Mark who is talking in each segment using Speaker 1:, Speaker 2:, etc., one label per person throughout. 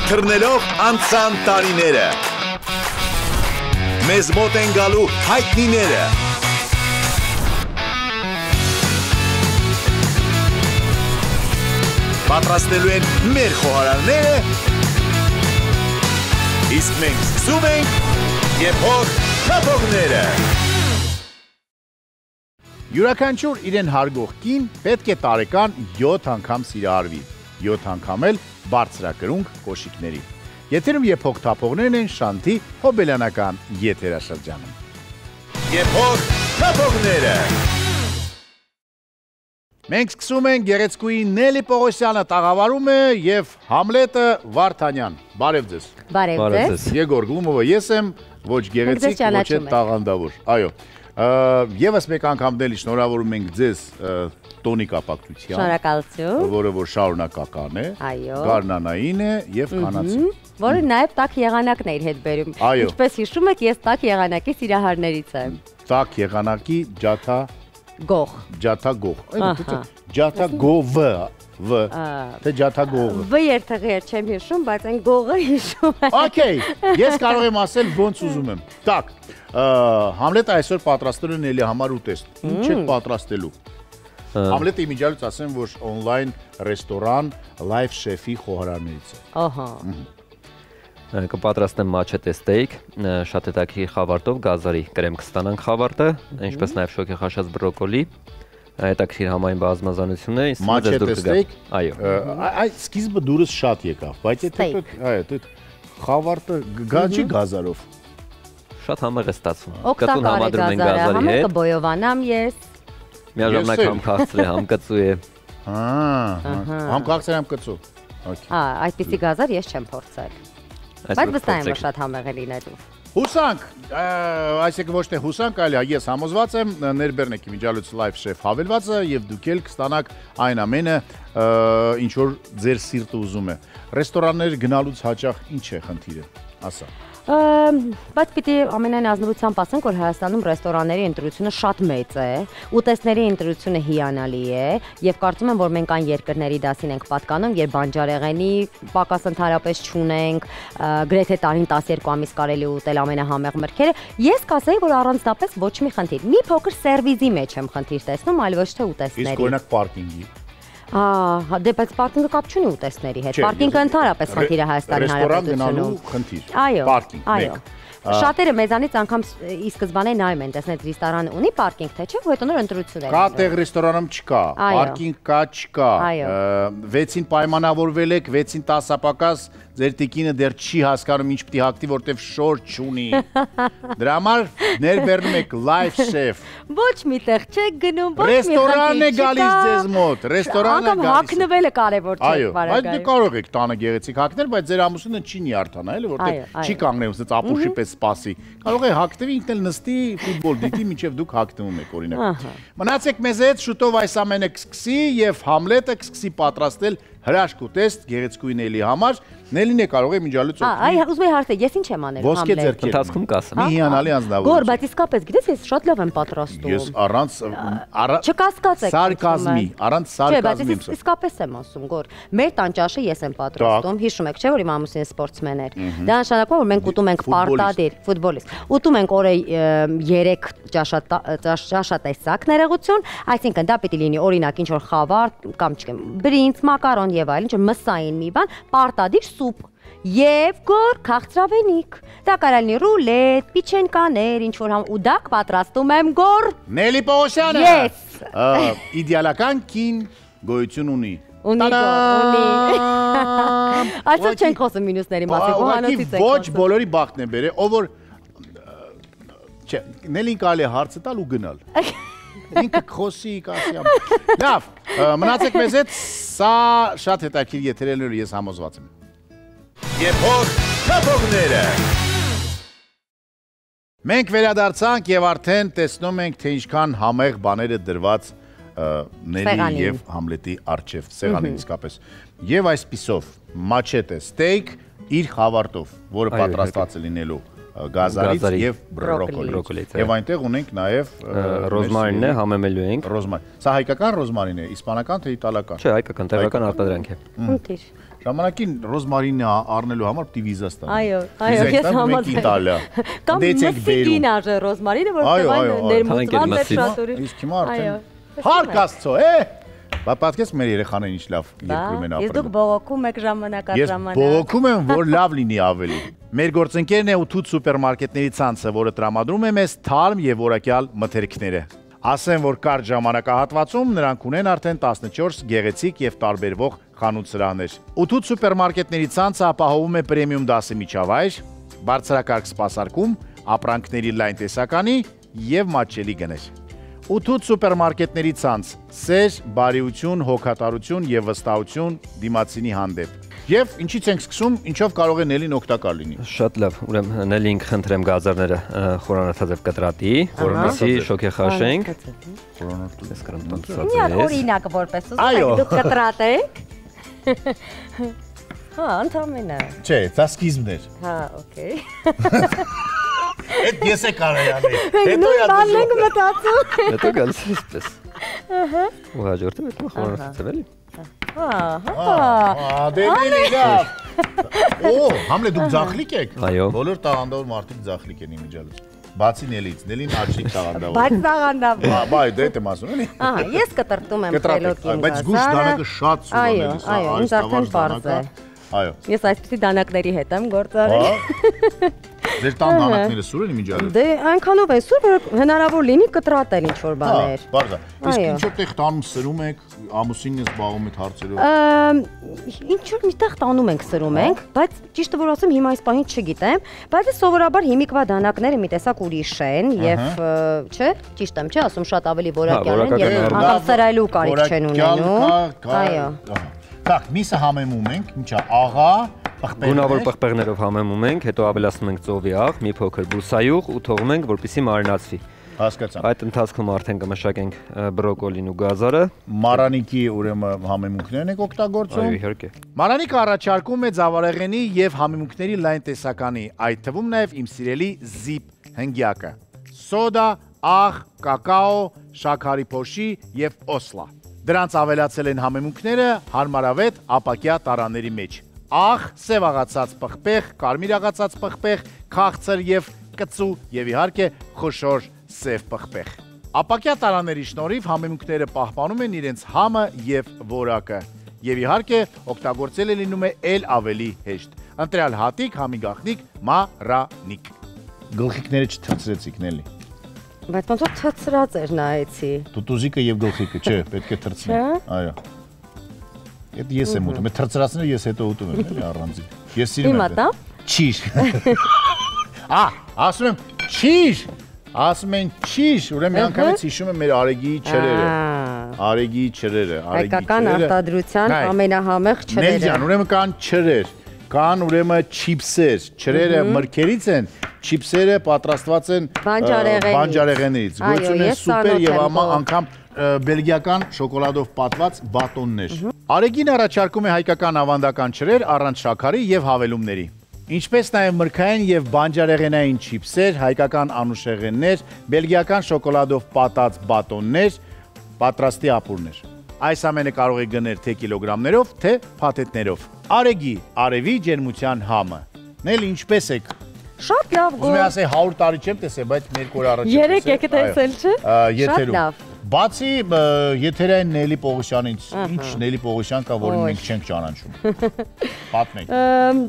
Speaker 1: թռնելով անցան տարիները։ Մեզ մոտ են գալու հայտնիները։ Պատրաստելու են մեր խոհարարները, իսկ մենք սկսում ենք Եփող թափողները։ Յուրաքանչյուր իրեն հարգող կին պետք է տարեկան 7 անգամ սիրահարվի, 7 անգամ էլ բարձրակրունկ կոշիկների։ Եթերում Եփող թափողներն են Շանթի հոբելյանական եթերաշրջանում։ Եփող թափողները։ Մենք սկսում ենք գեղեցկուի Նելի Պողոսյանը տաղավարում է և Համլետը Վարդանյան։ Բարև ձեզ։
Speaker 2: Բարև ձեզ։
Speaker 1: Եգոր Գլումովը ես եմ, ոչ գեղեցիկ, ոչ էլ տաղանդավոր։ Այո, ևս մեկ անգամ Նելի շնորհավորում ենք ձեզ տոնի կապակցությամբ։
Speaker 2: Շնորհակալություն։
Speaker 1: Որը որ շարունակական է, գարնանային է և կանացի։
Speaker 2: Որը նաև տաք եղանակն է իր հետ բերում։ Ինչպես հիշում եք, ես տաք եղանակի սիրահարներից եմ։
Speaker 1: Տաք եղանակի ջաթա
Speaker 2: Գող։
Speaker 1: Ջաթագող։ Ջաթագովը, թե ջաթագողը։
Speaker 2: Վ երթղի էր չեմ հիշում, բայց այն գողը հիշում եմ։
Speaker 1: Okay, ես կարող եմ ասել ոնց ուզում եմ։ Так, Համլետը այսօր պատրաստել է Նելի համար ուտեստ։ Ինչ եք պատրաստելու։ Համլետը իմիջիալից ասեմ, որ on-line ռեստորան Live Chef-ի խոհարարներից է։
Speaker 2: Ահա։
Speaker 3: Կպատրաստեմ մաչետե ստեյք, շատ հետաքրքիր խավարտով, գազարի կրեմ կստանանք խավարտը, ինչպես նաև շոգի խաշած բրոկոլի, հետաքրքիր համային բազմազանություն է։
Speaker 1: Մաչետե ստեյք։
Speaker 3: Այո։
Speaker 1: Այդ սկիզբը դուրս շատ եկավ, բայց այդ խավարտը գաչի գազարով։
Speaker 3: Շատ համեղ է ստացվում։
Speaker 2: Կծուն համադրում ենք գազարի հետ։ Կբոյովանամ ես։
Speaker 3: Միաժամանակ համ քաղցր է, համ կծու է։
Speaker 1: Համ քաղցր, համ կծու։
Speaker 2: Այդպիսի գազար ես չեմ փորձել։ Բայց վստահ եմ, որ շատ համեղ է լինելու։
Speaker 1: Հուսանք, այսինքն ոչ թե հուսանք, այլ ես համոզված եմ, ներբեռնեք իմիջիալից Live Chef հավելվածը եւ դուք էլ կստանաք այն ամենը, ինչ որ ձեր սիրտը ուզում է։ Ռեստորաններ գնալուց հաճախ ինչ է խնդիրը, ասա։
Speaker 2: Բայց պիտի ամենայն ազնվությամբ ասենք, որ Հայաստանում ռեստորանների ընտրությունը շատ մեծ է, ուտեստների ընտրությունը հիանալի է եւ կարծում եմ, որ մենք այն երկրների դասին ենք պատկանում, երբ բանջարեղենի պակաս ընդհանրապես չունենք, գրեթե տարին 12 ամիս կարելի ուտել ամենահամեղ մրգերը։ Ես կասեի, որ առանձնապես ոչ մի խնդիր։ Մի փոքր սերվիզի մեջ եմ խնդիր տեսնում, այլ ոչ թե ուտեստների։
Speaker 1: Իսկ օրինակ պարկինգի։
Speaker 2: Դե բայց պարկինգը կապ չունի ուտեստների հետ։ Պարկինգը ընդհանրապես խնդիր է Հայաստանի
Speaker 1: Հանրապետությունում։ Ռեստորան գնալու խնդիր։ Պարկինգ, մեկ։
Speaker 2: Շատերը մեզանից անգամ ի սկզբանե նայում են, տեսնեք ռեստորանը ունի պարկինգ, թե չէ, հետո նոր ընտրություն է։
Speaker 1: Կա տեղ ռեստորանում չկա, պարկինգ կա, չկա։ 6-ին պայմանավորվել եք, 6-ին 10 պակաս, ձեր տիկինը դեռ չի հասկանում ինչ պիտի հագնի, որտեվ շոր չունի։ Դրա համար ներբեռնում եք Live Chef։
Speaker 2: Ոչ մի տեղ չեք գնում, ոչ մի
Speaker 1: ռեստորան է գալիս ձեզ մոտ, ռեստորանը
Speaker 2: գալիս։ Հագնվելը կարևոր չէ,
Speaker 1: այո, բայց դե կարող եք տանը գեղեցիկ հագնել, բայց ձեր ամուսինը չի նյարդանա, էլի, որտեվ չի կանգնեմ ասած ապուշի պես սպասի։ Կարող է հագնվի, ինքն էլ նստի, ֆուտբոլ դիտի, մինչև դուք հագնվում եք, օրինակ։ Մնացեք մեզ հետ, շուտով այս ամենը կսկսի եւ Համլետը կսկսի պատրաստել հրաշք ուտեստ գեղեցկուի Նելի համար։ Նելին է կարող է միջալուց
Speaker 2: օգնել։ Ուզում եմ հարցնել, ես ինչ եմ անել Համլետ։
Speaker 1: Ոսկե ձեռքեր։
Speaker 3: Ընթացքում կասեմ։
Speaker 1: Մի հիանալի անձնավորություն։
Speaker 2: Գոր, բայց իսկապես գիտես, ես շատ լավ եմ պատրաստում։
Speaker 1: Ես առանց
Speaker 2: չկասկածեք։
Speaker 1: Սարկազմի, առանց սարկազմի։
Speaker 2: Չէ, բայց իսկապես եմ ասում, Գոր։ Մեր տան ճաշը ես եմ պատրաստում։ Հիշում եք, չէ՞ որ իմ ամուսինը սպորտսմեն էր։ Դա նշանակում է, որ մենք ուտում ենք պարտադիր, ֆուտբոլիստ։ Ուտում ենք օրը 3 ճաշատեսակ ներողություն, այսինքն դա պիտի լինի օրինակ ինչ որ խավար կամ չգիտեմ, բրինձ, մակարոն եւ այլն, ինչ որ մսային մի բան, պարտադիր սուպ եւ գոր քաղցրավենիք։ Դա կարող լինի ռուլետ, պիչենկաներ, ինչ որ ու դա պատրաստում եմ Գոր։
Speaker 1: Նելի Պողոսյանը։
Speaker 2: Ես։
Speaker 1: Իդեալական կին գոյություն ունի։
Speaker 2: Ունի Գոր, ունի։ Այսօր չենք խոսում մինուսների մասին, հոհանոցից ենք խոսում։
Speaker 1: Ոչ բոլորի բախտն է բերել, ով որ չէ, Նելին կարելի է հարցը տալ ու գնալ։ Ինքը խոսի կասի։ Լավ, մնացեք մեզ հետ, սա շատ հետաքրքիր եթերել ես համոզված եմ։ Եփող թափողները։ Մենք վերադարձանք եւ արդեն տեսնում ենք, թե ինչքան համեղ բաներ է դրված Նելի եւ Համլետի առջև սեղանին իսկապես։ Եվ այսպիսով մաչետե ստեյք իր խավարտով, որը պատրաստված է լինելու գազարից եւ բրոկոլից։ Եվ այնտեղ ունենք նաեւ
Speaker 3: ռոզմարինն է, համեմելու ենք։
Speaker 1: Ռոզմարին։ Սա հայկական ռոզմարին է, իսպանական թե իտալական։
Speaker 3: Չէ, հայկական, տեղական արտադրանք է։
Speaker 2: Խնդիր։
Speaker 1: Ժամանակին ռոզմարինը առնելու համար պիտի վիզա ստանա։
Speaker 2: Այո, ես
Speaker 1: համաձայն։
Speaker 2: Կամ մսիկին արժե ռոզմարինը, որտեղ այն ներմուծված է շատ ուրիշ։
Speaker 1: Իսկ հիմա արդեն հարկ Աստծո, Պատկես մեր երեխաներին ինչ լավ երկրում են ապրում։
Speaker 2: Իսկ դուք բողոքում եք ժամանակ առ ժամանակ։
Speaker 1: Ես բողոքում եմ, որ լավ լինի ավելի։ Մեր գործընկերն է Ութութ սուպերմարկետների ցանցը, որը տրամադրում է մեզ թարմ եւ որակյալ մթերքները։ Ասեմ, որ կարճ ժամանակահատվածում նրանք ունեն արդեն 14 գեղեցիկ եւ տարբերվող խանութ-սրահներ։ Ութութ սուպերմարկետների ցանցը ապահովում է պրեմիում դասի միջավայր, բարձրակարգ սպասարկում, ապրանքների լայն տեսականի եւ մատչելի գներ։ Ութութ սուպերմարկետների ցանց, սեր, բարիություն, հոգատարություն եւ վստահություն դիմացինի հանդեպ։ Եվ ինչից ենք սկսում, ինչով կարող է Նելին օգտակար լինի։
Speaker 3: Շատ լավ, ուրեմն Նելին խնդրեմ գազարները խորանարդաձև կտրատի, որոնցի շոքեխաշենք։ Ես կրեմ տանցած
Speaker 2: է։ Մի օրինակ որպես ուզում դուք կտրատեք։ Հա, ընդամենը։
Speaker 1: Չէ, դա սկիզբն էր։
Speaker 2: Հա, օքեյ։
Speaker 1: Այդ ես է կարայանի։
Speaker 2: Հետո բանենք մտածում։
Speaker 3: Հետո գալիս էսպես։ Ահա։ Ու հաջորդը մեկ խորանարդաձև էլի։
Speaker 1: Դե լավ։ Օ, համլե դուք ձախլիկ եք։
Speaker 3: Այո։
Speaker 1: Բոլոր տաղանդավոր մարդիկ ձախլիկ են իմիջալուց։ Բացի Նելից, Նելին աչիկ տաղանդավոր։
Speaker 2: Բայց տաղանդավոր։
Speaker 1: Բայ դե եմ ասում, էլի։
Speaker 2: Ահա, ես կտրտում եմ խելոքին գազարը։
Speaker 1: Բայց զգուշ դանակը շատ սուր է։
Speaker 2: Այո, ինձ արդեն պարզ է։
Speaker 1: Այո։
Speaker 2: Ես այսպեսի դանակների հետ եմ գործարել։
Speaker 1: Ձեր տան դանակները սուր են իմիջալուց։
Speaker 2: Դե այնքանով է սուր, որ հնարավոր լինի կտրատել ինչ-որ բաներ։
Speaker 1: Հա, բարձր։ Իսկ ինչ-որ տեղ տանում սրում եք, ամուսինն զբաղվում եք հարցերով։
Speaker 2: Ինչ-որ միտեղ տանում ենք սրում ենք, բայց ճիշտը որ ասեմ հիմա այս պահին չգիտեմ, բայց սովորաբար հիմիկվա դանակները մի տեսակ ուրիշ են եւ չէ, ճիշտ եմ, չէ, ասում շատ ավելի որակյալ են եւ անգամ սրայլու կարիք չեն ունենում։ Այո։
Speaker 1: Так, միսը համեմում ենք, ինչա, աղա,
Speaker 3: Գունավոր պղպեղներով համեմում ենք, հետո ավելացնում ենք ծովի աղ, մի փոքր բուսայուղ ու թողում ենք, որպեսզի մարինացվի։
Speaker 1: Հասկացա։
Speaker 3: Այդ ընթացքում արդեն կմշակենք բրոկոլին ու գազարը։
Speaker 1: Մարանիկի ուրեմն համեմունքներն եք օգտագործում։
Speaker 3: Այո, իհարկե։
Speaker 1: Մարանիկը առաջարկում է ձավարեղենի եւ համեմունքների լայն տեսականի, այդ թվում նաեւ իմ սիրելի զիպ հնգյակը։ Սոդա, աղ, կակաո, շաքարի փոշի եւ օսլա։ Դրանց ավելացել են համեմունքները հարմարավետ ապակյա տարաների մեջ։ Աղ, սև աղացած պղպեղ, կարմիր աղացած պղպեղ, քաղցր եւ կծու եւ իհարկե խոշոր սև պղպեղ։ Ապակյա տարաների շնորհիվ համեմունքները պահպանում են իրենց համը եւ որակը։ Եվ իհարկե օգտագործել է լինում է ել ավելի հեշտ։ Ընտրյալ հատիկ, համի գաղտնիք, մարանիկ։ Գլխիկները չթրծրեցիք, Նելի։
Speaker 2: Բայց ոնց որ թրծրած էր նայեցի։
Speaker 1: Տուտուզիկը եւ գլխիկը, չէ, պետք է թրծնեն։ Այո։ Այդ ես եմ ուտում, այդ թրծրածները ես հետո ուտում եմ, էլի առանձին։ Ես սիրում եմ։
Speaker 2: Հիմա տա։
Speaker 1: Չիշ։ Ասում եմ չիշ։ Ասում են չիշ, ուրեմն անգամից հիշում եմ մեր Արեգիի չրերը։ Արեգիի չրերը,
Speaker 2: հայկական արտադրության ամենահամեղ չրերը։
Speaker 1: Նելջան, ուրեմն կան չրեր, կան ուրեմն չիփսեր, չրերը մրգերից են, չիփսերը պատրաստված են բանջարեղենից։ Գույցն է սուպեր եւ անգամ բելգիական շոկոլադով պատված բատոններ։ Արեգին առաջարկում է հայկական ավանդական չրեր առանց շաքարի եւ հավելումների։ Ինչպես նաև մրգային եւ բանջարեղենային չիփսեր, հայկական անուշեղեններ, բելգիական շոկոլադով պատած բատոններ, պատրաստի ապուրներ։ Այս ամենը կարող եք գնել թե կիլոգրամներով, թե փաթեթներով։ Արեգի, արևի ջերմության համը։ Նել ինչպես եք։
Speaker 2: Շատ լավ գոհ։
Speaker 1: Ուզում եմ ասել 100 տարի չեմ տեսել, բայց մեկ օր առաջ
Speaker 2: եմ տեսել։ 3 եք տեսել, չէ՞։ Շատ լավ։
Speaker 1: Բացի եթերային Նելի Պողոսյանից, ինչ Նելի Պողոսյան կա, որին մենք չենք ճանաչում։ Պատմեք։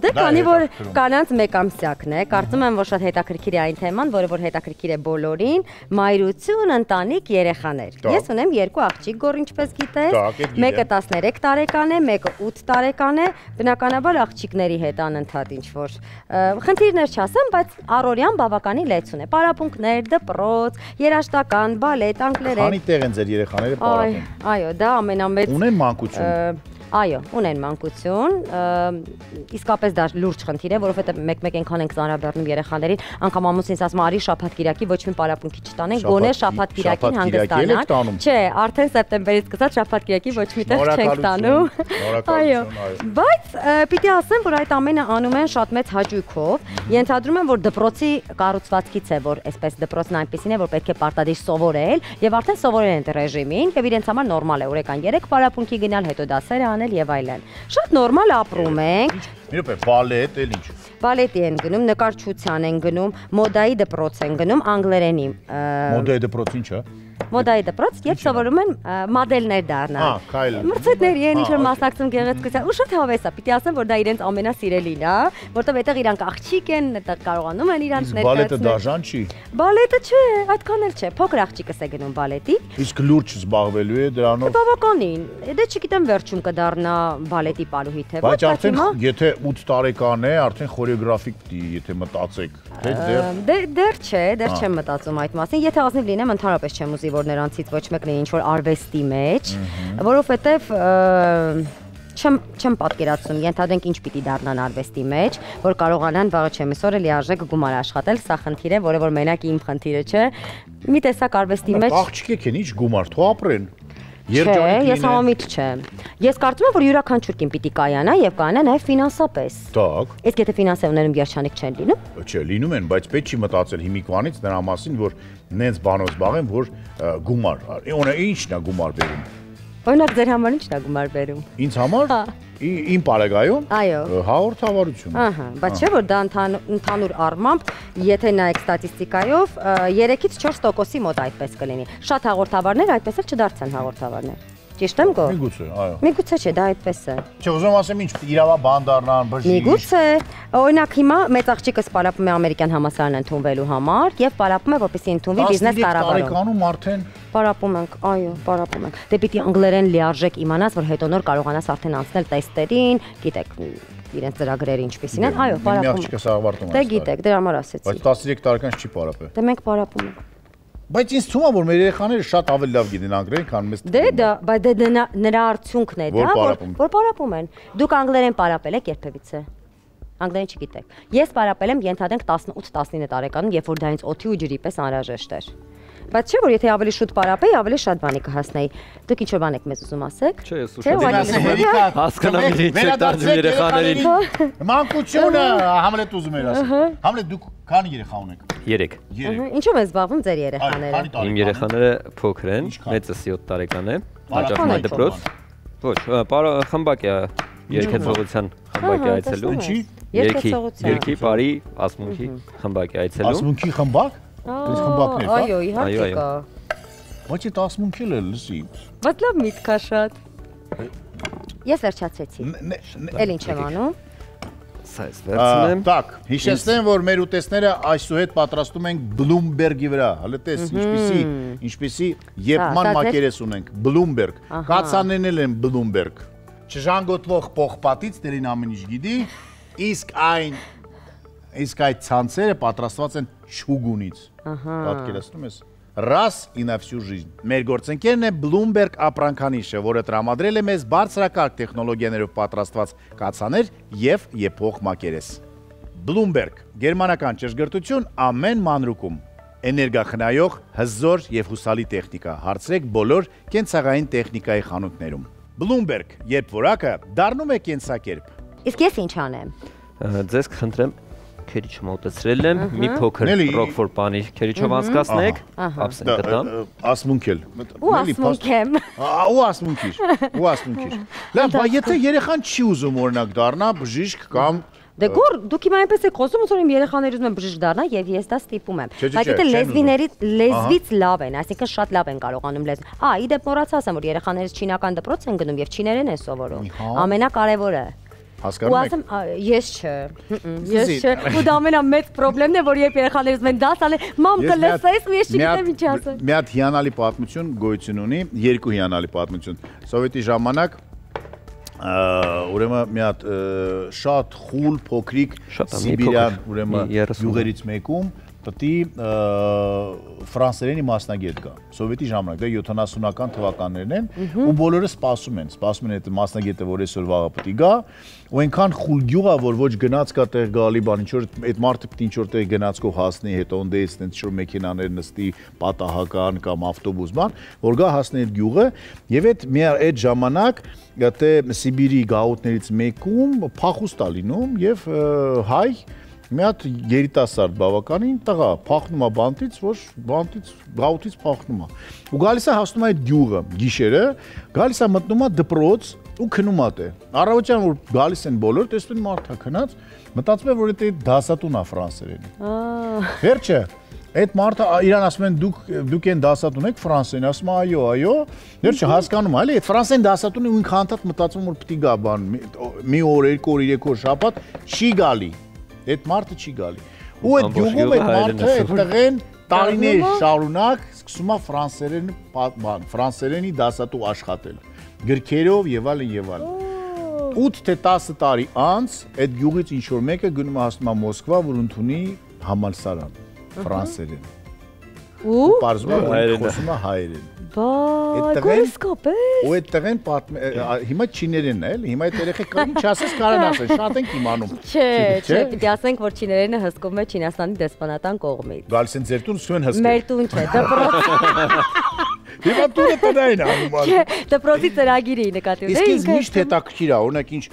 Speaker 2: Դե քանի որ կանանց մեկամսյակն է, կարծում եմ, որ շատ հետաքրքիր է այն թեման, որը որ հետաքրքիր է բոլորին, մայրություն, ընտանիք, երեխաներ։ Ես ունեմ 2 աղջիկ, գոր ինչպես գիտես, մեկը 13 տարեկան է, մեկը 8 տարեկան է, բնականաբար աղջիկների հետ անընդհատ ինչ որ խնդիրներ չասեմ, բայց առօրյան բավականին լեցուն է։ Պարապմունքներ, դպրոց, երաժշտական, բալետ, անգլերեն
Speaker 1: տեղ են ձեր երեխաները պարապում։
Speaker 2: Այո, դա ամենամեծ
Speaker 1: ունեն մանկություն։
Speaker 2: Այո, ունեն մանկություն, իսկապես դա լուրջ խնդիր է, որովհետև մեկ-մեկ այնքան ենք ծանրաբեռնում երեխաներին, անգամ ամուսինս ասում արի շաբաթ-կիրակի ոչ մի պարապմունքի չտանենք, գոնե շաբաթ-կիրակին հանգստանանք։ Չէ, արդեն սեպտեմբերից սկսած շաբաթ-կիրակի ոչ մի տեղ չենք տանում։ Այո, բայց պիտի ասեմ, որ այդ ամենը անում են շատ մեծ հաճույքով։ Ենթադրում եմ, որ դպրոցի կառուցվածքից է, որ այսպես դպրոցն այնպեսին է, որ պետք է պարտադիր սովորել, եւ արդեն սովորել են այդ ռեժիմին, եւ իրենց համար նորմալ է օրական 3 պարապմունքի գնալ, հետո դասեր անել եւ այլն։ Շատ նորմալ ապրում ենք։
Speaker 1: Մի րոպե, բալետ էլ ինչ։
Speaker 2: Բալետի են գնում, նկարչության են գնում, մոդայի դպրոց են գնում, անգլերենի։
Speaker 1: Մոդայի դպրոց ինչ է։
Speaker 2: Մոդայի դպրոց եւ սովորում են մոդելներ դառնալ։ Մրցույթների են ինչ որ մասնակցում գեղեցկության։ Ու շատ հավես է, պիտի ասեմ, որ դա իրենց ամենասիրելին է, որտեղ այդտեղ իրանք աղջիկ են, այդտեղ կարողանում են իրանք ներկայացնել։
Speaker 1: Բալետը դաժան չի։
Speaker 2: Բալետը չէ, այդքան էլ չէ։ Փոքր աղջիկս է գնում բալետի։
Speaker 1: Իսկ լուրջ զբաղվելու է դրանով։
Speaker 2: Բավականին։ Դե չգիտեմ վերջում կդառնա բալետի պարուհի թե ոչ։
Speaker 1: Բայց արդեն եթե 8 տարեկան է, արդեն խորեոգրաֆիկ պիտի, եթե մտածեք, թե
Speaker 2: դեռ չէ, դեռ չեմ մտածում այդ մասին։ Եթե ազնիվ լինեմ, ընդհանրապես չեմ ուզի, որ նրանցից ոչ մեկն է ինչ որ արվեստի մեջ, որովհետև չեմ պատկերացնում, ենթադրենք ինչ պիտի դառնան արվեստի մեջ, որ կարողանան վաղը չեմ այսօր լիարժեք գումար աշխատել, սա խնդիր է, որը որ մենակ իմ խնդիրը չէ։ Մի տեսակ արվեստի մեջ
Speaker 1: աղջիկ են, ինչ գումար, թող ապրեն։
Speaker 2: Չէ, ես համամիտ չեմ։ Ես կարծում եմ, որ յուրաքանչյուր կին պիտի կայանա եւ կայանա նաեւ ֆինանսապես։
Speaker 1: Так։
Speaker 2: Իսկ եթե ֆինանսավորներում երջանիկ չեն լինում։
Speaker 1: Չէ, լինում են, բայց պետք չի մտածել հիմիկվանից նրա մասին, որ նենց բանով զբաղեն, որ գումար, ինչն է գումար բերում։
Speaker 2: Օրինակ ձեր համար ինչն է գումար բերում։
Speaker 1: Ինձ համար իմ պարագայում
Speaker 2: այո
Speaker 1: հաղորդավարություն։
Speaker 2: Ահա, բայց չէ որ դա ընդհանուր առմամբ, եթե նայեք ստատիստիկայով 3-ից 4%-ի մոտ այդպես կլինի։ Շատ հաղորդավարներ այդպես էլ չդարձան հաղորդավարներ։ Ճիշտ եմ գո։
Speaker 1: Միգուցե, այո։
Speaker 2: Միգուցե չէ, դա այդպես է։
Speaker 1: Չէ, ուզում ասեմ ինչ, իրավաբան դառնան, բժիշկ։
Speaker 2: Միգուցե, օրինակ հիմա մեծ աղջիկս պարապում է ամերիկյան համալսարան ընդունվելու համար եւ պարապում է որպեսզի ընդունվի բիզնես կառավարում։
Speaker 1: Տարեկանում արդեն
Speaker 2: Պարապում ենք, այո, պարապում ենք։ Դե պիտի անգլերեն լիարժեք իմանաս, որ հետո նոր կարողանաս արդեն անցնել տեստերին, գիտեք, իրենց ծրագրերը ինչպիսին են, այո, պարապում ենք։ Դե գիտեք, դրա համար ասեցի։
Speaker 1: Բայց 13 տարեկան չի պարապել։
Speaker 2: Դե մենք պարապում ենք։
Speaker 1: Բայց ինձ թվում է, որ մեր երեխաները շատ ավելի լավ գիտեն անգլերեն, քան մեզ։
Speaker 2: Դե դա, բայց դե նրա արդյունքն է դա, որ պարապում են։ Դուք անգլերեն պարապել եք երբևիցե։ Անգլերեն չգիտեք։ Ես պարապել եմ ենթադրենք 18-19 տարեկանում, երբ որ դա ինձ օդի ու ջրի պես անհրաժեշտ էր։ Բայց չէ որ եթե ավելի շուտ պարապեի, ավելի շատ բանի կհասնեի։ Դուք ինչ որ բան եք մեզ ուզում ասեք։
Speaker 3: Չէ, ես ուշադրություն հասկանամ ինչ եք դարձնում երեխաներին։
Speaker 1: Մանկությունը Համլետ ուզում էր ասել։ Համլետ դուք քանի երեխա ունեք։
Speaker 3: 3։
Speaker 2: Ինչու՞մ են զբաղվում ձեր երեխաները։
Speaker 3: Իմ երեխաները փոքր են, մեծը 7 տարեկան է, հաճախում է դպրոց։ Ոչ, խմբակ է երկեցողության խմբակ է այցելում։
Speaker 1: Ինչի։
Speaker 3: Երկի, բարի, ասմունքի խմբակ է այցելում։
Speaker 1: Ասմունքի խմբակ։ Այս խմբակներ կա։
Speaker 2: Այո, իհարկե կա։
Speaker 1: Բայց այդ ասմունքել է լսի։
Speaker 2: Բայց լավ միտք է շատ։ Ես վերջացեցի։ Էլ ինչ եմ անում։
Speaker 3: Սա էս վերցնեմ։
Speaker 1: Так, հիշեցնեմ, որ մեր ուտեստները այսուհետ պատրաստում ենք Bloomberg-ի վրա։ Հələ տես ինչպիսի եփման մակերես ունենք, Bloomberg։ Կացաններն էլ են Bloomberg։ Չժանգոտվող պողպատից դերին ամեն ինչ գիտի, իսկ այդ ցանցերը պատրաստված են չուգունից։ Պատկերացնում ես։ Раз и на всю жизнь։ Մեր գործընկերն է Bloomberg ապրանքանիշը, որը տրամադրել է մեզ բարձրակարգ տեխնոլոգիաներով պատրաստված կացաներ եւ եփող մակերես։ Bloomberg, գերմանական ճշգրտություն ամեն մանրուկում։ Էներգախնայող, հզոր եւ հուսալի տեխնիկա։ Հարցրեք բոլոր կենցաղային տեխնիկայի խանութներում։ Bloomberg, երբ որակը դառնում է կենսակերպ։
Speaker 2: Իսկ ես ինչ անեմ։
Speaker 3: Ձեզ կխնդրեմ քերիչ մոտեցրել եմ, մի փոքր ռոկֆոր պանի քերիչով անցկացնեք, ապսեն կտամ։
Speaker 1: Ասմունքել։
Speaker 2: Ու ասմունքեմ։
Speaker 1: Ու ասմունքիր։ Լավ, բայց եթե երեխան չի ուզում օրինակ դառնա բժիշկ կամ
Speaker 2: Դե գոր, դուք հիմա այնպես եք խոսում, ոնց որ իմ երեխաները ուզում են բժիշկ դառնալ եւ ես դա ստիպում եմ։ Բայց եթե լեզվից լավ են, այսինքն շատ լավ են կարողանում լեզվ։ Իդեպ մոռացա ասեմ, որ երեխաներս չինական դպրոց են գնում եւ չիներեն են սովորում։ Ամենակարևորը։
Speaker 1: Հասկանում եք։
Speaker 2: Ես չէ։ Ու դա ամենամեծ խնդիրն է, որ երբ երեխաներս մեն դաս ալեն, մամ կլսես, ու ես չգիտեմ ինչ ասեմ։
Speaker 1: Մի հատ հիանալի պատմություն գոյություն ունի, երկու հիանալի պատմություն։ Սովետի ժամանակ ուրեմն մի հատ շատ խուլ փոքրիկ սիբիրյան ուրեմն յուղերից մեկում պետք է ֆրանսերենի մասնագետ կա սովետի ժամանակ դա 70-ական թվականներն են ու բոլորը սպասում են այդ մասնագետը որ այսօր վաղը պետք է գա ու այնքան խուլ գյուղ է որ ոչ գնաց կա տեղ գալի բան ինչ որ այդ մարդը պետք է ինչ որ տեղ գնացքով հասնի հետո ոնդես այնց ինչ որ մեքենաներ նստի պատահական կամ ավտոբուս բան որ գա հասնի այդ գյուղը եւ այդ ժամանակ դե Սիբիրի գաղութներից մեկում փախուստ է լինում եւ հայ մի հատ երիտասարդ բավականին տղա փախնում է բանտից որ բանտից գաղութից փախնում է ու գալիս է հասնում է այդ գյուղը գիշերը գալիս է մտնում է դպրոց ու քնում ա դե։ Առավոտյան որ գալիս են բոլոր, տեսնում մարդա քնած, մտածում եմ որ դա դասատուն է ֆրանսերենի։ Վերջը այդ մարդը իրան ասում են դուք են դասատուն եք ֆրանսերեն, ասում այո, վերջը հասկանում է, էլի, այդ ֆրանսերեն դասատունը ու ինքը հանդարտ մտածում որ պիտի գա բան, մի օր, 2 օր, 3 օր շաբաթ չի գալի։ Այդ մարդը չի գալի։ Ու այդ գյուղում այդ մարդը այդ տղեն տարիներ շարունակ սկսում է ֆրանսերենի դասատու աշխատել։ Գրքերով եւ այլն։ 8 թե 10 տարի անց այդ գյուղից ինչ որ մեկը գնում է հասնում է Մոսկվա, որ ընդունի համալսարան ֆրանսերեն։ Ու բարձր խոսում է հայերեն։
Speaker 2: Գորիսկապես։
Speaker 1: Ու այդ տղեն հիմա չիներենն է, էլի, հիմա այդ երեխեքը ինչ ասես կարան ասեն, շատ ենք իմանում։
Speaker 2: Չէ, պիտի ասենք որ չիներենը հսկում է Չինաստանի դեսպանատան կողմից։
Speaker 1: Գալիս են ձեր տուն, սկսում են հսկել։
Speaker 2: Մեր տուն չէ, դպրոց։
Speaker 1: Հիմա տունը տնային անում։
Speaker 2: Չէ, դպրոցի ծրագիրը նկատի ունի։
Speaker 1: Իսկ ինձ միշտ հետաքրքիր է, օրինակ ինչ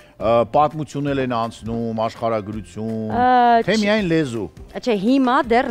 Speaker 1: պատմություններ են անցնում, աշխարհագրություն, թե միայն լեզու։
Speaker 2: Չէ, հիմա դեռ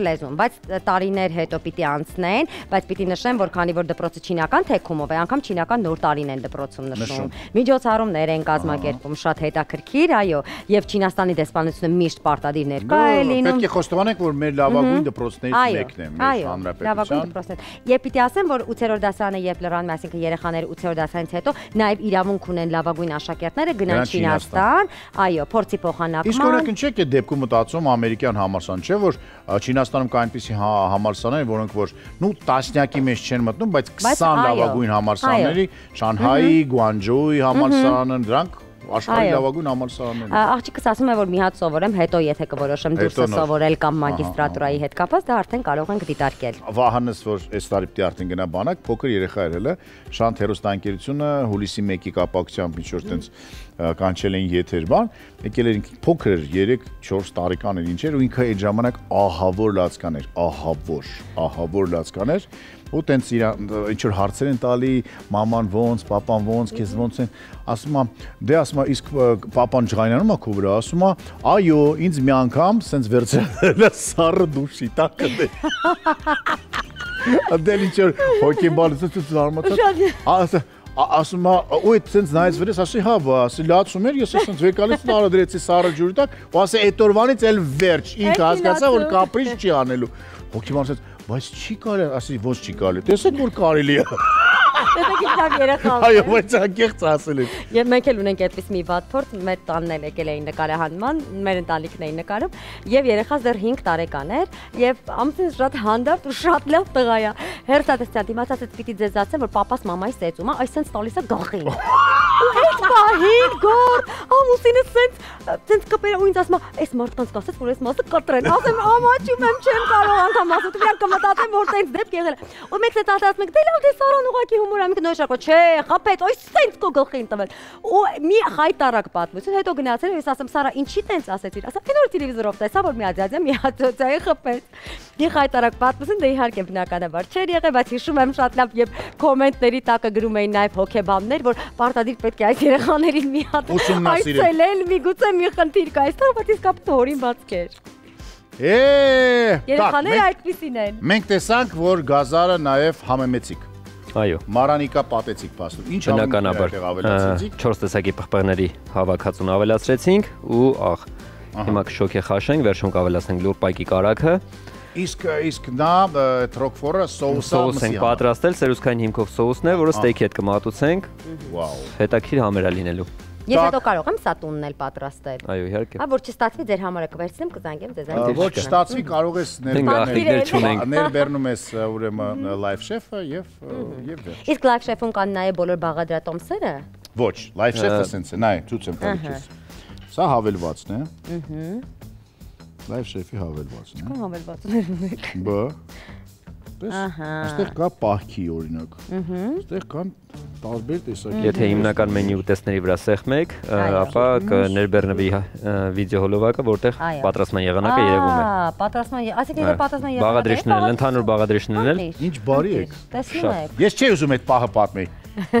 Speaker 2: լեզուն, բայց տարիներ հետո պիտի անցնեն, բայց պիտի նշեմ, որ քանի որ դպրոցը չինական թեքումով է, անգամ չինական նոր տարին են դպրոցում նշում։ Միջոցառումներ են կազմակերպում, շատ հետաքրքիր, այո, եւ Չինաստանի դեսպանությունը միշտ պարտադիր ներկա է լինում։
Speaker 1: Պետք է խոստովանենք, որ մեր լավագույն դպրոցներից մեկն է մեր հանրապետության։
Speaker 2: Լավագույն դպրոցն է։ Եվ պիտի ասեմ, որ 8-րդ դասարանը երբ լրանում, այսինքն երեխաները 8-րդ դասարանից հետո նաեւ իրավունք ունեն լավագույն աշակերտները գնան Չինաստան, այո, փորձի փոխանակման։
Speaker 1: Իսկ օրինակ ինչ է այդ դեպքում մտածում ամերիկյան համալսարան, չէ՞ որ Չինաստանում կա այնպիսի համալսարաններ, որոնք որ նու տասնյակի մեջ չեն մտնում, բայց 20 լավագույն համալսարանների, Շանհայի, Գուանջոուի համալսարանը, դրանք աշխարհի լավագույն համալսարաններն են։
Speaker 2: Աղջիկս ասում է որ մի հատ սովորեմ, հետո եթե կորոշեմ դուրսը սովորել կամ մագիստրատուրայի հետ կապված, դա արդեն կարող ենք դիտարկել։
Speaker 1: Վահանս որ այս տարի պիտի արդեն գնա բանակ, փոքր երեխա էր հələ, Շանթ հերոստանգերությունը հուլիսի 1-ի կապակցությամբ ինչ որ տենց կանչել էին եթեր բան, եկել էր ինքը փոքր էր, 3-4 տարեկան էր ինչ էր ու ինքը այդ ժամանակ ահավոր լացկան էր, ահավոր լացկան էր ու տենց իր ինչ որ հարցեր են տալի, մաման ոնց, պապան ոնց, քեզ ոնց են, ասում է, դե ասում է, իսկ պապան ջղայնանում է քո վրա, ասում է, այո, ինձ մի անգամ սենց վերցրել է սառը դուշի տակը դե։ Դել ինչ որ հոկեբալը զարմացած, ասում է, ու այդ սենց նայեց վրես, ասի հա, ասի լացում էր, ես սենց վեկալից տարը դրեցի սառը ջուրի տակ, ու ասի այդ օրվանից էլ վերջ, ինքը հասկացա, որ կապրիչ չի անելու։ Հոկեբալը ասեց, բայց չի կարելի, ասի ոնց չի կարելի, տեսեք որ կարելի է։
Speaker 2: Տեսեք ինչ լավ երեխա։
Speaker 1: Այո, բայց անկեղծ ասել են։
Speaker 2: Եվ մենք էլ ունենք այդպես մի վատ փորձ, մեր տանն էլ եկել էին նկարահանման, մեր ընտանիքն էին նկարում, եւ երեխաս դեռ 5 տարեկան էր, եւ ամուսինս շատ հանդարտ ու շատ լավ տղա է։ Հերթատեսյան դիմացած պիտի ձեզ ասեմ, որ պապաս մամայից ծեծում է, այսպես տալիս է գլխին։ Ու այդ պահին գոր, ամուսինս սենց կպեր ու ինձ ասում է, այս մարդկանց կասես, որ այս մասը կտրեն։ Ասեմ, ամաչում եմ, չեմ կարող անգամ ասել, դու իրար կմտածեմ, որ տենց դեպք եղել է։ Ու մեկ էլ ասում եք, դե լավ, դե Սարան ուղակի հումոր ամիք նոյշակո, չէ, խփեց, ոյ սենց քո գլխին տվել։ Ու մի խայտարակ պատմություն, հետո գնացել ես ասեմ, Սարա, ինչի տենց ասեցիր։ Ասա, «Ֆինոր տելևիզորով տեսա, որ մի աջաջա մի հացոցայի խփեց»։ Մի խայտարակ պատմություն, դե իհարկե բնականաբար չէր եղել, բայց հիշում եմ շատ լավ եւ կոմենտների տակը գրում էին նաեւ հոկեբաններ, որ պարտադիր պետք է այս երեխաներին մի հատ այցելել, միգուցե մի խնդիր կա այստեղ, բայց իսկապես հորին բացքեր։ Երեխաները այդպիսին են։
Speaker 1: Մենք տեսանք, որ Գազարը նաեւ համեմեցիկ։
Speaker 3: Այո։
Speaker 1: Մարանիկա պատեցիկ փաստում։ Ինչ
Speaker 3: բնականաբար ավելացրեցիք։ 4 տեսակի պղպեղների հավաքածուն ավելացրեցինք ու հիմա կշոկե խաշենք, վերջում կավելացնենք լուր պայքի կարագը։
Speaker 1: Իսկ նա Ռոկֆորը
Speaker 3: սոուս ենք պատրաստել, սերուսքային հիմքով սոուսն է, որը ստեյքի հետ կմատուցենք։ Վաու։ Հետաքրքիր համեր է լինելու։
Speaker 2: Ես հետո կարող եմ սա տունն էլ պատրաստել։
Speaker 3: Այո, իհարկե։
Speaker 2: Հա, որ չստացվի ձեր համարը կվերցնեմ, կզանգեմ ձեզ այն։
Speaker 1: Ոչ չստացվի, կարող ես ներբեռնում ես ուրեմն Live Chef-ը եւ վերջ։
Speaker 2: Իսկ Live Chef-ում կան նաեւ բոլոր բաղադրատոմսերը։
Speaker 1: Ոչ, Live Chef-ը սենց է, նայ, ցույց եմ տալիս։ Սա հավելվածն է։ Live Chef-ի հավելվածն է։
Speaker 2: Կան հավելվածներ ունեք։
Speaker 1: Բ Այստեղ կա պահքի օրինակ։ Այստեղ կան տարբեր տեսակի։
Speaker 3: Եթե հիմնական մենյու ուտեստների վրա սեղմեք, ապա կներբեռնվի վիդեո հոլովակը, որտեղ պատրաստման եղանակը երևում է։
Speaker 2: Պատրաստման, այսինքն եթե պատրաստման եղանակը։
Speaker 3: Բաղադրիչներն, ընդհանուր բաղադրիչներն էլ։
Speaker 1: Ինչ բարի եք։
Speaker 2: Տեսնում եք։
Speaker 1: Ես չի ուզում այդ պահը պատմի։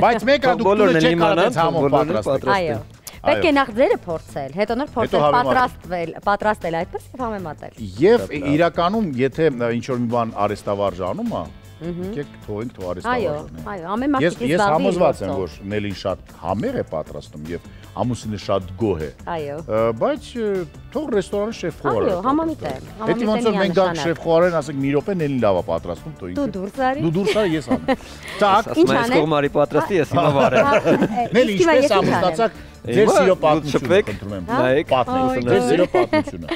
Speaker 1: Բայց մեկը դուք բոլորն չեք կարող համով պատրաստել։
Speaker 2: Այո։ Պետք է նախ ձերը փորձել, հետո նոր փորձել պատրաստել այդպես եւ համեմատել։
Speaker 1: Եվ իրականում, եթե ինչ որ մի բան արեստավարժ անում է, Եկեք թողենք թող արհեստավարժողներ։
Speaker 2: Այո, ամեն մարդիկ
Speaker 1: Ես համոզված եմ, որ Նելին շատ համեղ է պատրաստում եւ ամուսինը շատ գոհ է։
Speaker 2: Այո։
Speaker 1: Բայց թող ռեստորանը շեֆ-խոհարը։
Speaker 2: Այո, համամիտ է։
Speaker 1: Հետո ոնց որ մենք գանք շեֆ-խոհարեն, ասենք մի րոպե Նելին լավ է պատրաստում, թող ինքը։
Speaker 2: Դու դուրս արի։
Speaker 1: Դու դուրս արի, ես անեմ։ Տակ,
Speaker 3: Ինչ անես։ Կողմարի պատրաստի ես հիմա վարեմ։
Speaker 1: Նելի ինչպես ամուսնացակ ձեր սիրո պատմությունը խնդրում եմ։
Speaker 3: Նայեք,
Speaker 1: պատմությունը, ձեր սիրո պատմությունը։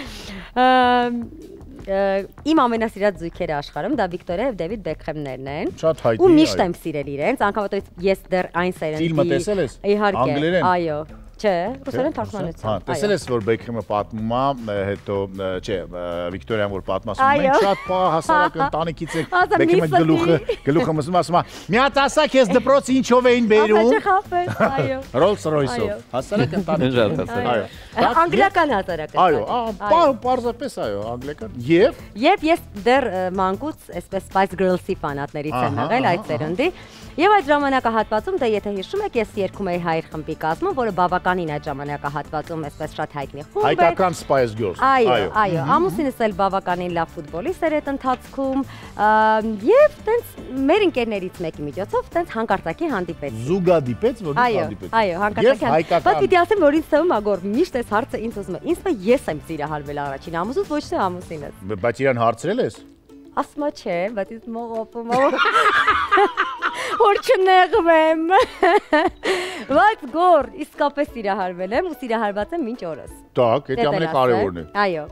Speaker 2: Իմ ամենասիրած զույգերը աշխարհում դա Վիկտորիա եւ Դեվիդ Բեքհեմներն են։
Speaker 1: Շատ հայտնի։
Speaker 2: Ու միշտ եմ սիրել իրենց, անկավատորից ես դեռ այն սերնդի։
Speaker 1: Ֆիլմը տեսել ես։
Speaker 2: Իհարկե, այո։ Չէ, ռուսերեն թարգմանեցի։
Speaker 1: Հա, տեսել ես որ Բեքհեմը պատմում է, հետո չէ, Վիկտորիան որ պատմում է, մենք շատ հասարակ ընտանիքից ենք, Բեքհեմը գլուխը մսում ասում է, մի հատ ասա քեզ դպրոցը ինչով էին բերում։
Speaker 2: Ասա չխափես, այո։
Speaker 1: Rolls Royce-ով։ Հասարակ ընտանիք։
Speaker 3: Այո։
Speaker 2: Անգլիական հասարակ։
Speaker 1: Այո, պարզապես այո, անգլիական։
Speaker 2: Եվ ես դեռ մանկուց այսպես Spice Girls-ի ֆանատներից եմ եղել այդ սերնդի։ Եվ այդ ժամանակահատվածում, դե եթե հիշում եք, ես երգում էի հայր խմբի կազմում, որը բավականին այդ ժամանակահատվածում այսպես շատ հայտնի խումբ էր։
Speaker 1: Հայկական Spice Girls։
Speaker 2: Այո, ամուսինս էլ բավականին լավ ֆուտբոլիստ էր այդ ընթացքում, եւ տենց մեր ընկերներից մեկի միջոցով տենց հանկարծակի հանդիպեց։
Speaker 1: Զուգադիպեց, որ դու հանդիպեց։
Speaker 2: Այո, հանկարծակի։ Բայց պիտի ասեմ, որ ինձ թվում է, որ միշտ այս հարցը ինձ ուզում է։ Ինձ թվում է ես եմ սիրահարվել առաջին ամուսուց, ոչ թե ամուսինս։
Speaker 1: Բայց իրան հարցրել ես։
Speaker 2: Ասма չէ, բայց ինձ մողոպում է։ Որ չնեղվեմ։ Բայց գոր, իսկապես սիրահարվել եմ ու սիրահարված եմ մինչ օրս։
Speaker 1: Так, դա ամենակարևորն է։
Speaker 2: Այո։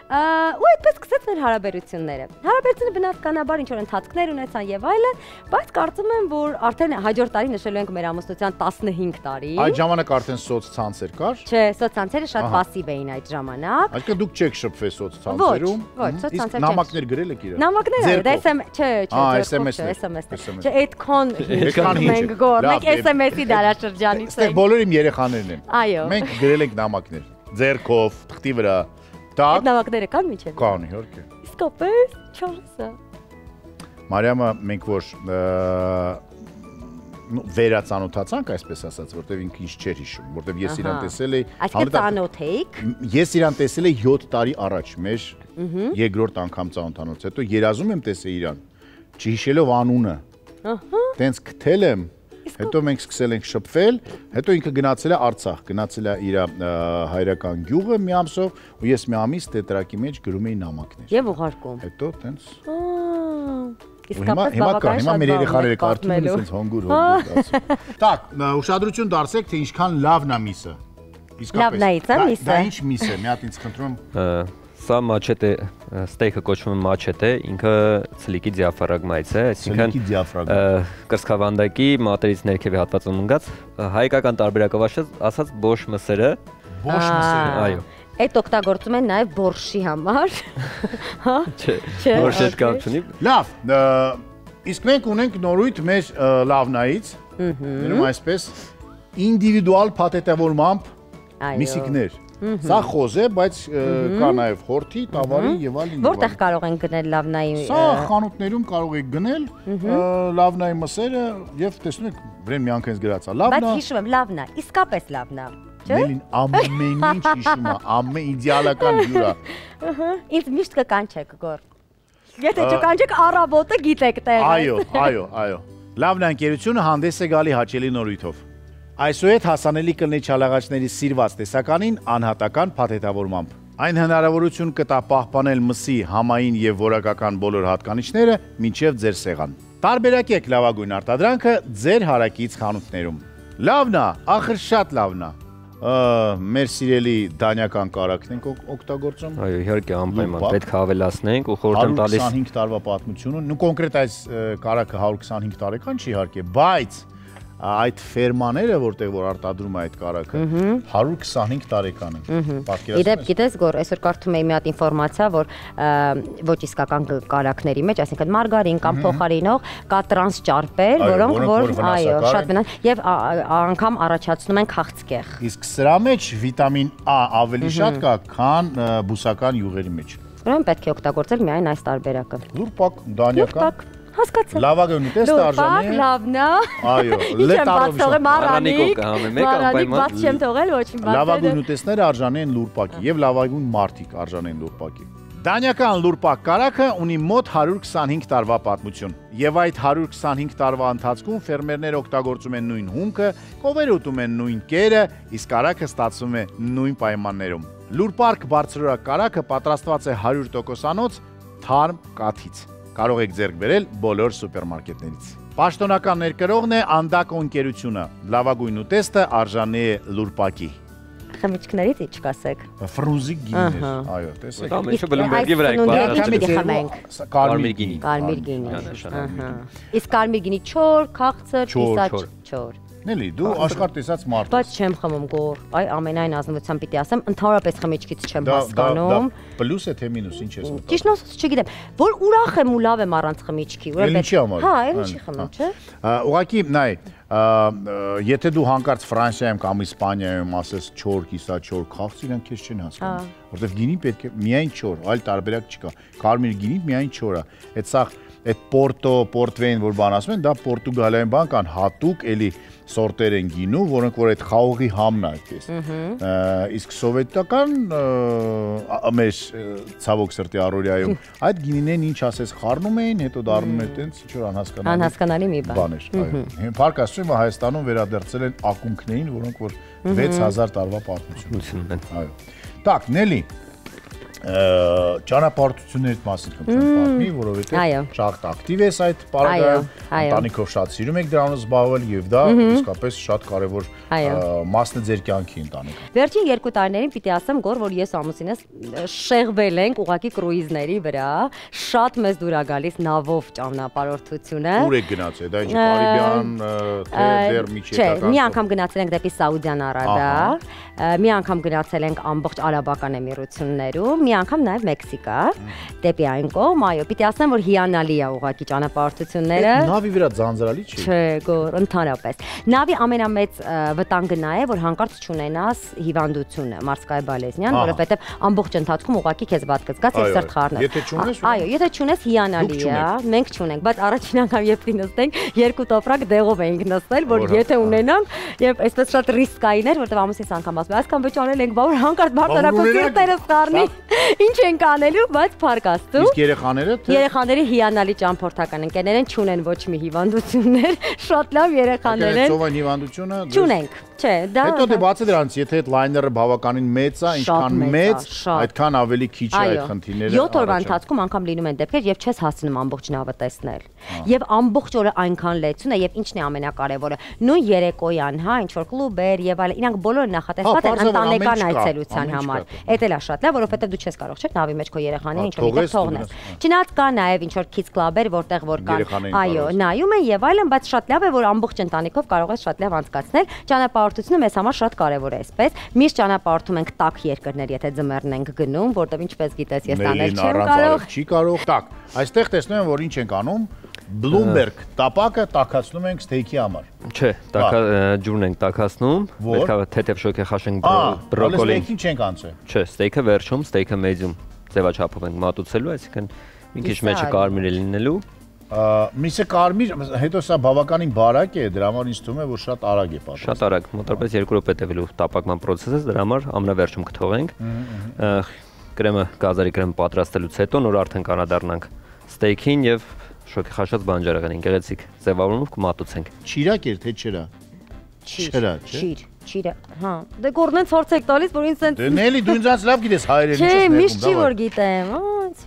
Speaker 2: Ու այդպես սկսեց մեր հարաբերությունները։ Հարաբերությունները բնականաբար ինչ որ ընթացքներ ունեցան եւ այլն, բայց կարծում եմ, որ արդեն հաջորդ տարի նշելու ենք մեր ամուսնության 15 տարի։
Speaker 1: Այդ ժամանակ արդեն սոցցանցեր կար։
Speaker 2: Չէ, սոցցանցերը շատ пассив էին այդ ժամանակ։
Speaker 1: Այսինքն դուք չեք շփվել սոցցանցերում։
Speaker 2: Ոչ, սոցցանցեր։
Speaker 1: Նամակներ գրել եք իրար։
Speaker 2: Նամակներ, դա SMS, չէ, չէ, այդքան մենք գոր, մենք SMS-ի դարաշրջանից ենք։
Speaker 1: Այստեղ բոլոր իմ երեխաներն են։
Speaker 2: Այո։
Speaker 1: Մենք գրել ենք նամակներ։ Ձերքով, թղթի վրա։
Speaker 2: Այդ նամակները կան միջև։
Speaker 1: Կան, իհարկե։
Speaker 2: Իսկապես, չորսը։
Speaker 1: Մարիամը մենք որ վերածանոթացանք, այսպես ասած, որտեվ ինքը ինչ չէր հիշում, որտեվ ես իրան տեսել էի։
Speaker 2: Այսինքն ծանոթ էիք։
Speaker 1: Ես իրան տեսել էի 7 տարի առաջ, մեր երկրորդ անգամ ծանոթանոց, հետո երազում եմ տեսել իրան, չհիշելով անունը։ Տենց գտել եմ, հետո մենք սկսել ենք շփվել, հետո ինքը գնացել է Արցախ, գնացել է իր հայրական գյուղը մի ամսով, ու ես մի ամիս տետրակի մեջ գրում էի նամակներ։
Speaker 2: Եվ ուղարկում։
Speaker 1: Հետո տենց։
Speaker 2: Իսկապես բավական
Speaker 1: հիմա մեր երեխաները կարդում են ասենց հանգուր ասում։ Так, ուշադրություն դարձեք, թե ինչքան լավն է միսը։ Իսկապես։
Speaker 2: Լավն է միսը։
Speaker 1: Դա ինչ միս է, մի հատ ինձ խնդրում եմ։
Speaker 3: Սա մաչետե, ստեյքը կոչվում է մաչետե, ինքը ցլիկի դիաֆրագմայից է, այսինքն կրծքավանդակի մատերից ներքևի հատվածում ընկած հայկական տարբերակով ասած բոշ մսերը։
Speaker 1: Բոշ մսերը։
Speaker 3: Այո։
Speaker 2: Այդ օգտագործում են նաև բորշի համար։ Հա։
Speaker 3: Չէ, բորշի հետ կապ չունի։
Speaker 1: Լավ, իսկ մենք ունենք նորույթ մեր լավնայից, ներում այսպես, ինդիվիդուալ փաթեթավորմամբ միսիկներ։ Սա խոզ է, բայց կա նաև հորթի, տավարի եւ այլն։
Speaker 2: Որտեղ կարող են գնել լավնայի։
Speaker 1: Սա խանութներում կարող եք գնել լավնայի մսերը եւ տեսնում եք վրան մի անգամ գրածա լավնա։
Speaker 2: Բայց հիշում եմ լավնա, իսկապես լավնա։
Speaker 1: Նելին ամեն ինչ հիշում է, ամեն իդեալական յուրա։
Speaker 2: Ինձ միշտ կկանչեք գոր։ Եթե չկանչեք առավոտը գիտեք տեղը։
Speaker 1: Այո։ Լավնա ընկերությունը հանդես է գալի հաճելի նորույթով։ Այսուհետ հասանելի կլինի չալաղաչների սիրված տեսականին անհատական փաթեթավորմամբ։ Այն հնարավորություն կտա պահպանել մսի համային եւ որակական բոլոր հատկանիշները մինչեւ ձեր սեղան։ Տարբերակեք լավագույն արտադրանքը ձեր հարակից խանութներում։ Լավն է, ախր շատ լավն է։ Մեր սիրելի դանյական կարակն ենք օգտագործում։
Speaker 3: Այո, իհարկե անպայման պետք է ավելացնենք ու խորհուրդ եմ տալիս
Speaker 1: 125 տարվա պատմությունը, կոնկրետ այս կարակը 125 տարեկան չի իհարկե, բայց այդ ֆերմաները, որտեղ որ արտադրում է այդ կարակը, 125 տարեկան են։
Speaker 2: Իդեպ գիտես գոր, այսօր կարդում էի մի հատ ինֆորմացիա, որ ոչ իսկական կարակների մեջ, այսինքն մարգարին կամ փոխարինող կա տրանս ճարպեր, որոնք որ այո, շատ վնաս եւ անգամ առաջացնում են քաղցկեղ։
Speaker 1: Իսկ սրա մեջ վիտամին A ավելի շատ կա, քան բուսական յուղերի մեջ։
Speaker 2: Ուրեմն պետք է օգտագործել միայն այս տարբերակը։
Speaker 1: Լուրպակ, դանյական։
Speaker 2: Հասկացա։
Speaker 1: Լավագույն ուտեստ արժանի է։
Speaker 2: Լավն է։
Speaker 1: Այո, լետարով
Speaker 3: Մարանիկով կհամեմ, մեկ անպայման։
Speaker 2: Բաց չեմ թողել ոչինչ։
Speaker 1: Լավագույն ուտեստները արժանի են լուրպակի եւ լավագույն մարտիկ արժանի են լուրպակի։ Դանիական լուրպակ կարագը ունի մոտ 125 տարվա պատմություն եւ այդ 125 տարվա ընթացքում ֆերմերները օգտագործում են նույն հումքը, կովերը ուտում են նույն կերը, իսկ կարագը ստացվում է նույն պայմաններում։ Լուրպարկ բարձրորակ կարագը պատրաստված է 100%-անոց թարմ կաթից։ Կարող եք ձեռք բերել բոլոր սուպերմարկետներից։ Պաշտոնական ներկրողն է Անդակո ընկերությունը։ Լավագույն ուտեստը արժանի է լուրպակի։
Speaker 2: Խմիչքներից ի՞նչ կասեք։
Speaker 1: Ֆրուզիկ գինի, այո, տեսեք։
Speaker 3: Ամենը Բլումբերգի վրա եք
Speaker 1: Կարմիր գինի։
Speaker 2: Կարմիր գինի։ Իսկ կարմիր գինի չոր, քաղցր, կիսաչ, չոր։
Speaker 1: Նելի, դու աշխարհ տեսած մարդ ես։
Speaker 2: Բայց չեմ խմում գոր։ Այ ամենայն ազնվությամբ պիտի ասեմ, ընդհանրապես խմիչքից չեմ հասկանում։
Speaker 1: Դա պլյուս է թե մինուս, ինչ ես ուտում։
Speaker 2: Ճիշտն ասած չգիտեմ, որ ուրախ եմ ու լավ եմ առանց խմիչքի,
Speaker 1: որովհետեւ
Speaker 2: հա, էլ ինչի խմեմ, չէ։
Speaker 1: Ուղղակի նայ, եթե դու հանկարծ Ֆրանսիայում կամ Իսպանիայում ասես չոր, կիսաչոր, քաղցր, իրենք քեզ չեն հասկանում, որովհետեւ գինի պետք է միայն չոր, այլ տարբերակ չկա։ Կարմիր գինին միայն չոր է։ Այդ սա այդ Պորտո, Պորտվեին, որ բան ասում են, դա Պորտուգալիայում բան կան, հատուկ էլի սորտեր են գինու, որոնք որ այդ խաղողի համն է այդպես։ Իսկ սովետական մեր ցավոք սրտի առօրյայում այդ գինիներն ինչ ասես խառնում էին, հետո դառնում էր տենց ինչ որ
Speaker 2: անհասկանալի մի
Speaker 1: բան էր, այո։ Փառք Աստծո, Հայաստանում վերադարձել են ակունքներին, որոնք որ 6000 տարվա պատմություն ունեն։ Այո։ Так, Նելի ճանապարհորդությունների մասին կպատմի, որովհետև շատ ակտիվ ես այդ պարագայում, ընտանիքով շատ սիրում եք դրանով զբաղվել եւ դա իսկապես շատ կարեւոր մասն է ձեր կյանքի ընտանիքը։
Speaker 2: Վերջին 2 տարիներին պիտի ասեմ գոր, որ ես ամուսինս շեղվել ենք ուղակի կրուիզների վրա, շատ մեծ դուր է գալիս նավով ճանապարհորդությունը։
Speaker 1: Ուր եք գնացել, դա ինչ Կարիբյան, թե դեռ միջերկրական։
Speaker 2: Չէ, մի անգամ գնացել ենք դեպի Սաուդյան Արաբիա, մի անգամ գնացել ենք ամբողջ Արաբական Էմիրություններում, մի անգամ նաև Մեքսիկա, դեպի այն կողմ, այո, պիտի ասեմ, որ հիանալի է ուղղակի ճանապարհորդությունները։
Speaker 1: Նավի վրա ձանձրալի չի։
Speaker 2: Չէ, գոր, ընդհանրապես։ Նավի ամենամեծ վտանգը նա է, որ հանկարծ չունենաս հիվանդությունը, մարսկայ բալեզնյան, որովհետև ամբողջ ընթացքում ուղղակի քեզ վատ կզգաս եւ սրտ խառնես։
Speaker 1: Եթե չունես,
Speaker 2: այո, եթե չունես հիանալի է, մենք չունենք, բայց առաջին անգամ երբ նստենք, 2 տոպրակ դեղով էինք նստել, որ եթե ունենանք, եւ այսպես շատ ռիսկային էր, որովհետև ամուսինս անգամ ասում է, այսքան վճարել ենք, բա որ հանկարծ բարձրակո սիրտերս խառնի։ Ինչ ենք անելու, բայց փառք Աստծո։
Speaker 1: Իսկ երեխաները թե
Speaker 2: երեխաները հիանալի ճամփորդական ընկերներ են, չունեն ոչ մի հիվանդություններ, շատ լավ երեխաներ են։
Speaker 1: Ծովային հիվանդությունը
Speaker 2: չունենք, չէ, դա
Speaker 1: հետո դե բացի դրանից, եթե այդ լայները բավականին մեծ է, ինչքան մեծ, այդքան ավելի քիչ է այդ խնդիրները։
Speaker 2: 7 օրվա ընթացքում անգամ լինում են դեպքեր, եւ չես հասցնում ամբողջ նավը տեսնել։ Եվ ամբողջ օրը այնքան լեցուն է, եւ ինչն է ամենակարևորը, նույն երեկոյան, հա, ինչ որ կլուբեր եւ այլն, իրանք բոլորը նախատեսված են ընտանեկան այցելության համար։ Էդ էլ է շատ լավ, որովհետեւ դու չես կարող, չէ՞, նավի մեջ քո երեխաներին ինչ որ միտեղ թողնես։ Չնայած կա նաեւ ինչ որ kids club-եր, որտեղ որ կան, այո, նայում են եւ այլն, բայց շատ լավ է, որ ամբողջ ընտանիքով կարող ես շատ լավ անցկացնել։ Ճանապարհորդությունը մեզ համար շատ կարեւոր է, այսպես։ Միշտ ճանապարհորդում ենք տաք երկրներ, եթե ձմեռն ենք գնում, որտեղ ինչպես գիտես, ես տանել չեմ կարող։
Speaker 1: Չի կարող, տակ։ Այստեղ տեսնում եմ, որ ինչ ենք անում։ Bloomberg տապակը տակացնում ենք ստեյքի համար։
Speaker 3: Չէ, ջուրն ենք տակացնում, պետք է թեթև շոկե խաշենք բրոկոլին։
Speaker 1: Ստեյքին չենք անցել։
Speaker 3: Չէ, ստեյքը վերջում, ստեյքը մեջում ձևաչափով ենք մատուցելու, այսինքն մի քիչ մեջը կարմիր է լինելու։
Speaker 1: Միսը կարմիր, հետո սա բավականին բարակ է, դրա համար ինձ թվում է, որ շատ արագ է պատրաստվում։
Speaker 3: Շատ արագ, մոտավորապես 2 րոպե տևելու տապակման process-ը, դրա համար ամենավերջում կթողենք։ Կրեմը, գազարի կրեմը պատրաստելուց հետո նոր արդեն կանադառնանք ստեյքին եւ շոկի խաշած բանջարեղենին, գեղեցիկ ձևավորումով կմատուցենք։
Speaker 1: Չիրակ էր թե չրա։ Չրա, չէ։
Speaker 2: Չիրը, հա։ Դե գորնենց հարց եք տալիս, որ ինձ սենց։
Speaker 1: Դե Նելի դու ինձ լավ գիտես հայերեն
Speaker 2: ինչ ես ներում։ Չէ, միշտ չի որ գիտեմ։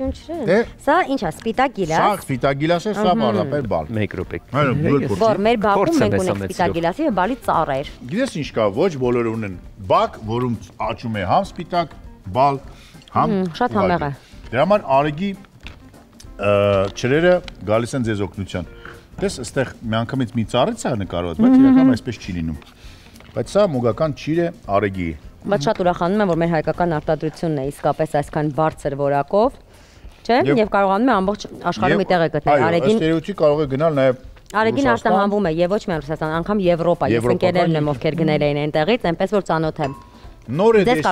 Speaker 2: Ինչ չէ։ Սա ի՞նչ է, սպիտակ գիլաս։
Speaker 1: Սա սպիտակ գիլաս է, սա բառապեր բալ։
Speaker 3: 1 րոպե։
Speaker 2: Որ մեր բակում մենք ունենք սպիտակ գիլասի եւ բալի ծառեր։
Speaker 1: Գիտես ինչ կա, ոչ բոլորը ունեն բակ, որում աճում է համ սպիտակ, բալ, համ։
Speaker 2: Շատ համեղ է։
Speaker 1: Դրա համար արեգի ճրերը գալիս են ձեզ օգնության։ Դες այստեղ միանգամից մի ծառից է նկարված, բայց իրականում այսպես չի լինում։ Բայց սա մոգական ճիր է արեգի։
Speaker 2: Բայց շատ ուրախանում եմ, որ մեր հայկական արտադրությունն է իսկապես այսքան բարձր որակով, չէ՞, եւ կարողանում է ամբողջ աշխարհում մի տեղ է գտնել արեգին։
Speaker 1: Այո, կարող է գնալ նաեւ
Speaker 2: արեգին արտահանվում է եւ ոչ միայն Ռուսաստան, անգամ Եվրոպա, ես ընկերներն եմ ովքեր գնել էին այնտեղից, այնպես որ ծանոթ եմ։
Speaker 1: Նոր է դեսա։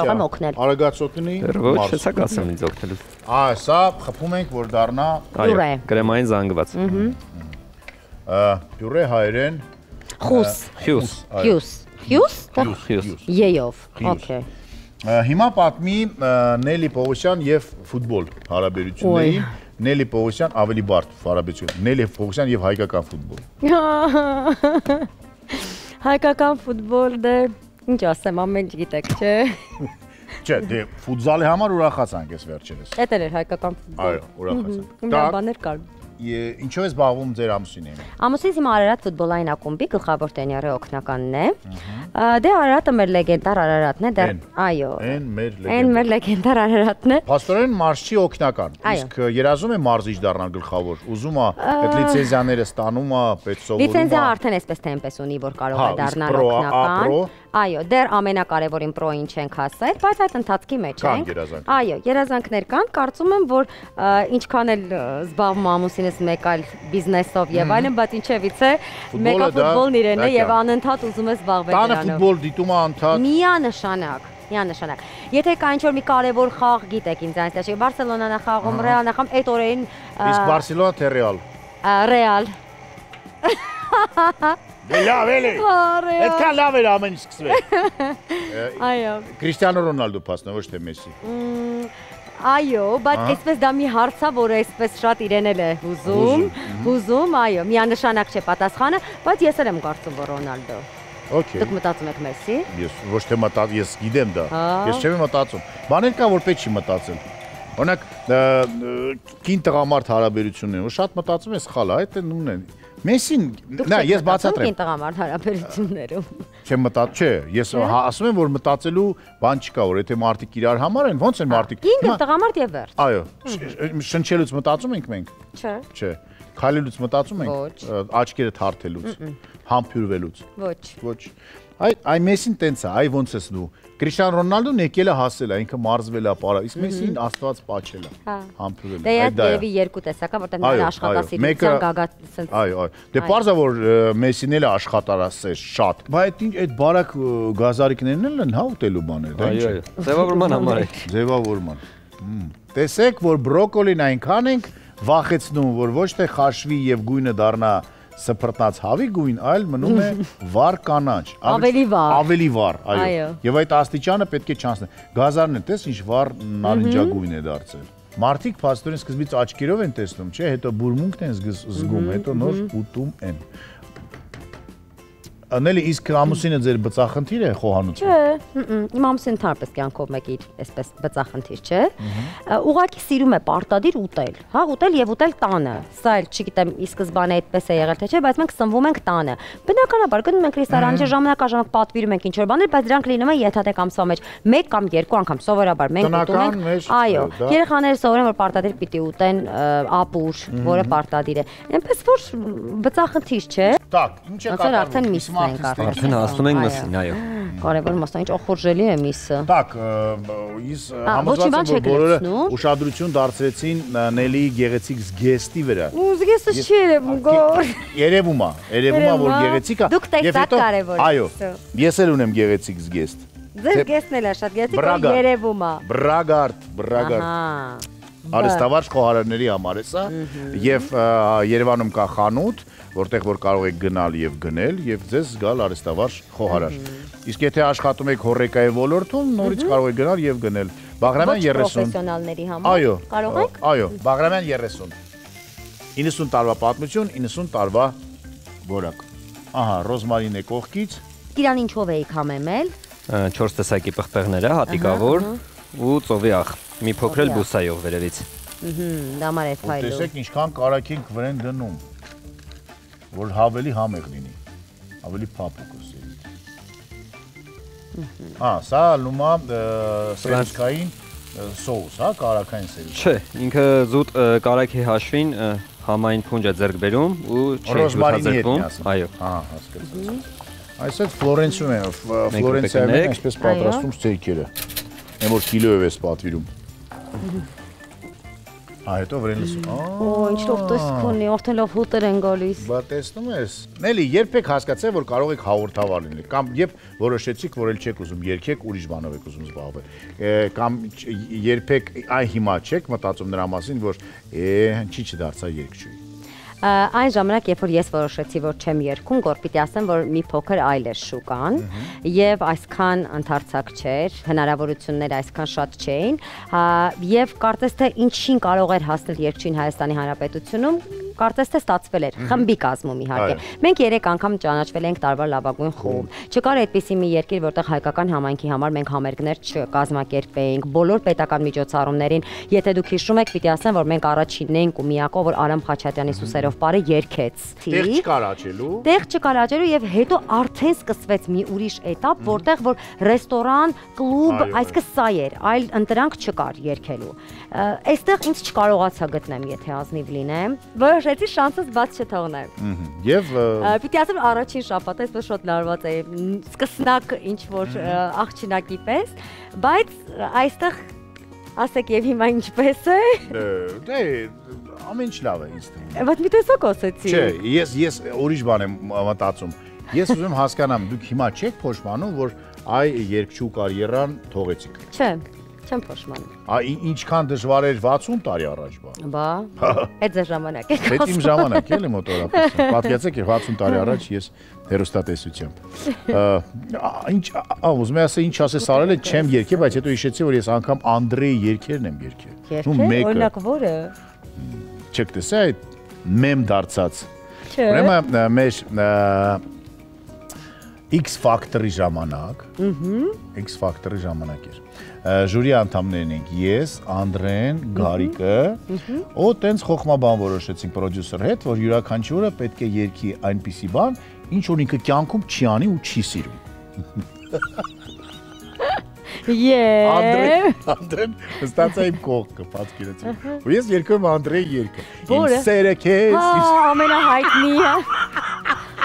Speaker 2: Արագացոտնի
Speaker 3: ոչ հեսա կասեմ ինձ օգնելու։
Speaker 1: Սա խփում ենք, որ դառնա
Speaker 3: կրեմային զանգված։
Speaker 1: Պյուրե հայերեն
Speaker 2: խուս։ Հյուս։ Եյով։ Okay։
Speaker 1: Հիմա պատմի Նելի Պողոսյան եւ ֆուտբոլ հարաբերությունների, Նելի Պողոսյան ավելի բարդ հարաբերություն, Նելի Պողոսյան եւ հայկական ֆուտբոլ։
Speaker 2: Հայկական ֆուտբոլ դե ինչ ասեմ, ամեն ինչ գիտեք, չէ։
Speaker 1: Չէ, դե ֆուտզալի համար ուրախացանք ես վերջերս։
Speaker 2: Էդ էր հայկական ֆուտբոլ։
Speaker 1: Այո, ուրախացանք։
Speaker 2: Դա բաներ կար։
Speaker 1: Ինչով է զբաղվում ձեր ամուսինը։
Speaker 2: Ամուսինս հիմա Արարատ ֆուտբոլային ակումբի գլխավոր տնօրենի օգնականն է։ Դե Արարատը մեր լեգենդար Արարատն է, դեռ այո։ Այն մեր լեգենդար Արարատն է։
Speaker 1: Փաստորեն մարզչի օգնական։ Իսկ երազում է մարզիչ դառնալ գլխավոր։ Ուզում է այդ լիցենզիաները ստանում է, պետք սովորում է։
Speaker 2: Լիցենզիա արդեն այսպես թե այնպես ունի, որ կարող է դառնալ օգնական։ Այո, դեռ ամենակարևորին պրոին չենք հասել, բայց այդ ընթացքի մեջ ենք։ Այո, երազանքներ կան, կարծում եմ, որ ինչքան էլ զբաղվում ամուսինս մեկ այլ բիզնեսով եւ այլն, բայց ինչևից է, մեկը ֆուտբոլն իրեն է եւ անընդհատ ուզում է զբաղվել դրանով։
Speaker 1: Տանը ֆուտբոլ դիտում է անընդհատ։
Speaker 2: Միանշանակ։ Եթե կա ինչ-որ մի կարևոր խաղ, գիտեք ինձ այնպես, Բարսելոնան է խաղում, Ռեալն է խաղում, այդ օրերին
Speaker 1: Իսկ Բարսելոնա թե Ռեալ։
Speaker 2: Ռեալ։
Speaker 1: Լավ էլի։ Այդքան լավ էր ամեն ինչ սկսվել։
Speaker 2: Այո։
Speaker 1: Քրիստիանո Ռոնալդո փաստն ոչ թե Մեսսի։
Speaker 2: Այո, բայց այսպես դա մի հարց է, որը այսպես շատ իրեն էլ է հուզում, այո, միանշանակ չէ պատասխանը, բայց ես էլ եմ կարծում, որ Ռոնալդո։
Speaker 1: Okay։
Speaker 2: Դուք մտածում եք Մեսսի։
Speaker 1: Ես ոչ թե մտածում, ես գիտեմ դա։ Ես չեմ մտածում։ Բաներ կա, որ պետք չի մտածել։ Օրինակ, կին տղամարդ հարաբերությունները, որ շատ մտածում ես սխալ է, այդ նույնն է։ Մեսին, նա ես բացատրեմ։
Speaker 2: Կին տղամարդ հարաբերություններում։
Speaker 1: Չեմ մտածում, չէ, ես ասում եմ, որ մտածելու բան չկա, որ եթե մարդիկ իրար համար են, ո՞նց են մարդիկ։
Speaker 2: Կին տղամարդ եւ վերջ։
Speaker 1: Այո, շնչելուց մտածում ենք մենք։
Speaker 2: Չէ։
Speaker 1: Քայլելուց մտածում ենք, աչքերը թարթելուց, համբուրվելուց։
Speaker 2: Ոչ։
Speaker 1: Այ Մեսին տենց է, այ ոնց ես դու։ Քրիստիանո Ռոնալդոն եկել է հասել է, ինքը մարզվել է, պարա, իսկ Մեսին Աստված պաչել է, համբուրվել է։
Speaker 2: Դա երևի երկու տեսակ է, որտեղ նա աշխատասիրության գագաթ։
Speaker 1: Այո։ Դե պարզ է, որ Մեսին էլ է աշխատասեր շատ։ Բայց այդ բարակ գազարիկներն են հա ուտելու բաներ, դա ինչ է։
Speaker 3: Ձևավորման համար է։
Speaker 1: Ձևավորման։ Տեսեք, որ բրոկոլին այնքան ենք վախեցնում, որ ոչ թե խաշվի եւ գույնը դառնա սփռտնած հավի գույն, այլ մնում է վառ կանաչ,
Speaker 2: ավելի
Speaker 1: վառ, այո։ Եվ այդ աստիճանը պետք է չանցնի։ Գազարն է, տես ինչ վառ նարնջագույն է դարձել։ Մարդիկ փաստորեն սկզբից աչքերով են տեսնում, չէ, հետո բուրմունքն են զգում, հետո նոր ուտում են։ Անելի իսկ ամուսինը ձեր բծախնդիր է խոհանոցում։
Speaker 2: Չէ, իմ ամուսինը թարպես կյանքով մեկ իր այսպես բծախնդիր չէ։ Ուղղակի սիրում է պարտադիր ուտել, հա, ուտել եւ ուտել տանը։ Սա էլ չգիտեմ, ի սկզբանե այդպես է եղել թե չէ, բայց մենք սնվում ենք տանը։ Բնականաբար գնում ենք ռեստորաններ, ժամանակաժամանակ պատվիրում ենք ինչ-որ բաներ, բայց դրանք լինում են եթաթեք ամսվա մեջ 1 կամ 2 անգամ սովորաբար մենք ուտում ենք։ Այո, երեխաները սովորեն, որ պարտադիր պիտի ուտեն ապուր, որը պարտադիր է։ Այնպես որ բծախնդիր չէ։
Speaker 1: Так, ինչ է կատարվում։
Speaker 3: Արդեն հասնում ենք մսին, այո։
Speaker 2: Կարևոր մասը ինչ օխորժելի է միսը։
Speaker 1: Так, իս համոզված եմ, որ բոլորը ուշադրություն դարձրեցին Նելիի գեղեցիկ զգեստի վրա։
Speaker 2: Ու զգեստը չի երևում, գոր։
Speaker 1: Երևում է, որ գեղեցիկ է։
Speaker 2: Դուք տեսակ կարևոր։
Speaker 1: Այո, ես էլ ունեմ գեղեցիկ զգեստ։
Speaker 2: Ձեր զգեստն էլ է շատ գեղեցիկ, որ երևում է։
Speaker 1: Բրագարդ։ Արեստավարժ խոհարարների համար է սա եւ Երևանում կա խանութ, որտեղ որ կարող եք գնալ եւ գնել եւ ձեզ զգալ արեստավարժ խոհարար։ Իսկ եթե աշխատում եք հոռեկայի ոլորտում, նորից կարող եք գնալ եւ գնել։ Բաղրամյան 30
Speaker 2: պրոֆեսիոնալների համար կարող եք։
Speaker 1: Այո, Բաղրամյան 30 90 տարվա պատմություն, 90 տարվա որակ։ Ահա, ռոզմարին է կողքից։
Speaker 2: Իրան ինչով էիք համեմել։
Speaker 3: 4 տեսակի պղպեղներ է, հատիկավոր ու ծովի աղ։ Մի փոքր բուսայով վերևից։
Speaker 2: Դա մար է փայլում։
Speaker 1: Տեսեք ինչքան կարակինք վրան դնում, որ ավելի համեղ լինի, ավելի փափուկ ասել։ Սա լումա սերուցքային սոուս, հա, կարակային սերուցք։
Speaker 3: Չէ, ինքը զուտ կարակի հաշվին համային փունջ է ձեռք բերում ու
Speaker 1: ռոզմարինի
Speaker 3: այո։
Speaker 1: Հասկացա։ Այսօր Ֆլորենցիայում են այսպես պատրաստում ստեյքերը։ Այն որ կիլոյով էս պատվիրում։ Հետո վրան լսում։
Speaker 2: Ինչ լավ տեսք ունի, արդեն լավ հոտեր են գալիս։
Speaker 1: Բա տեսնում ես։ Նելի, երբ եք հասկացել, որ կարող եք հաղորդավար լինել, կամ երբ որոշեցիք, որ էլ չեք ուզում երգեք, ուրիշ բանով եք ուզում զբաղվել, կամ երբեք այ հիմա չեք մտածում նրա մասին, որ ինչի չդարձա երգչուհի։
Speaker 2: Այն ժամանակ, երբ որ ես որոշեցի, որ չեմ երգում, որ պիտի ասեմ, որ մի փոքր այլ էր շուկան, եւ այսքան ընդարձակ չէր, հնարավորությունները այսքան շատ չէին, եւ կարծես թե ինչին կարող էր հասնել երգչին Հայաստանի Հանրապետությունում, կարծես թե ստացվել էր խմբի կազմում իհարկե։ Մենք 3 անգամ ճանաչվել ենք տարվա լավագույն խումբ։ Չկար այդպիսի մի երկիր, որտեղ հայկական համայնքի համար մենք համերգներ չկազմակերպեինք, բոլոր պետական միջոցառումներին, եթե դուք հիշում եք, պիտի ասեմ, որ մենք առաջինն էինք ու միակով, որ Արամ Խաչատյանի Սուսերով բարը երգեց։
Speaker 1: Տեղ չկար աճելու։
Speaker 2: Տեղ չկար աճելու եւ հետո արդեն սկսվեց մի ուրիշ էտապ, որտեղ որ ռեստորան, կլուբ, այսինքն սա էր, այլ ընտրանք չկար երգելու։ Այստեղ ինձ չկարողացա գտնեմ, եթե ազնիվ լինեմ, որոշեցի շանսս բաց չթողնեմ։
Speaker 1: Եվ
Speaker 2: պիտի ասեմ առաջին շաբաթը այսպես շատ լարված էի, սկսնակ ինչ որ աղջնակի պես, բայց այստեղ ասեք եւ հիմա ինչպես է։
Speaker 1: Դե ամեն ինչ լավ է ինձ թվում։
Speaker 2: Բայց մի տեսակ ասեցի։
Speaker 1: Չէ, ես ուրիշ բան եմ մտածում։ Ես ուզում հասկանամ, դուք հիմա չեք փոշմանում, որ այ երգչու կարիերան թողեցիք։
Speaker 2: Չէ, չեմ փոշմանում։
Speaker 1: Ինչքան դժվար էր 60 տարի առաջ բա։
Speaker 2: Բա, այդ ձեր ժամանակ է։
Speaker 1: Այդ իմ ժամանակ էլի մոտորապես։ Պատկերացեք 60 տարի առաջ ես հեռուստատեսությամբ։ Ինչ, ուզում եմ ասել, ինչ ասես արել է, չեմ երգել, բայց հետո հիշեցի, որ ես անգամ Անդրեի երգերն եմ երգել։
Speaker 2: Երգել, օրինակ որը։
Speaker 1: Չեք տեսա այդ մեմ դարձած։
Speaker 2: Չէ։
Speaker 1: Ուրեմն մեր X Factor-ի ժամանակ, X Factor-ի ժամանակ էր։ Ժյուրի անդամներն ենք ես, Անդրեն, Գարիկը, ու տենց խոխմաբան որոշեցինք պրոդյուսեր հետ, որ յուրաքանչյուրը պետք է երգի այնպիսի բան, ինչ որ ինքը կյանքում չի անի ու չի սիրում։ Անդրեն ստացա իմ կողքը, պատկերացրեք։ Ու ես երգում Անդրեի երգը։ Իմ սերը քեզ։
Speaker 2: Ամենահայտնիը։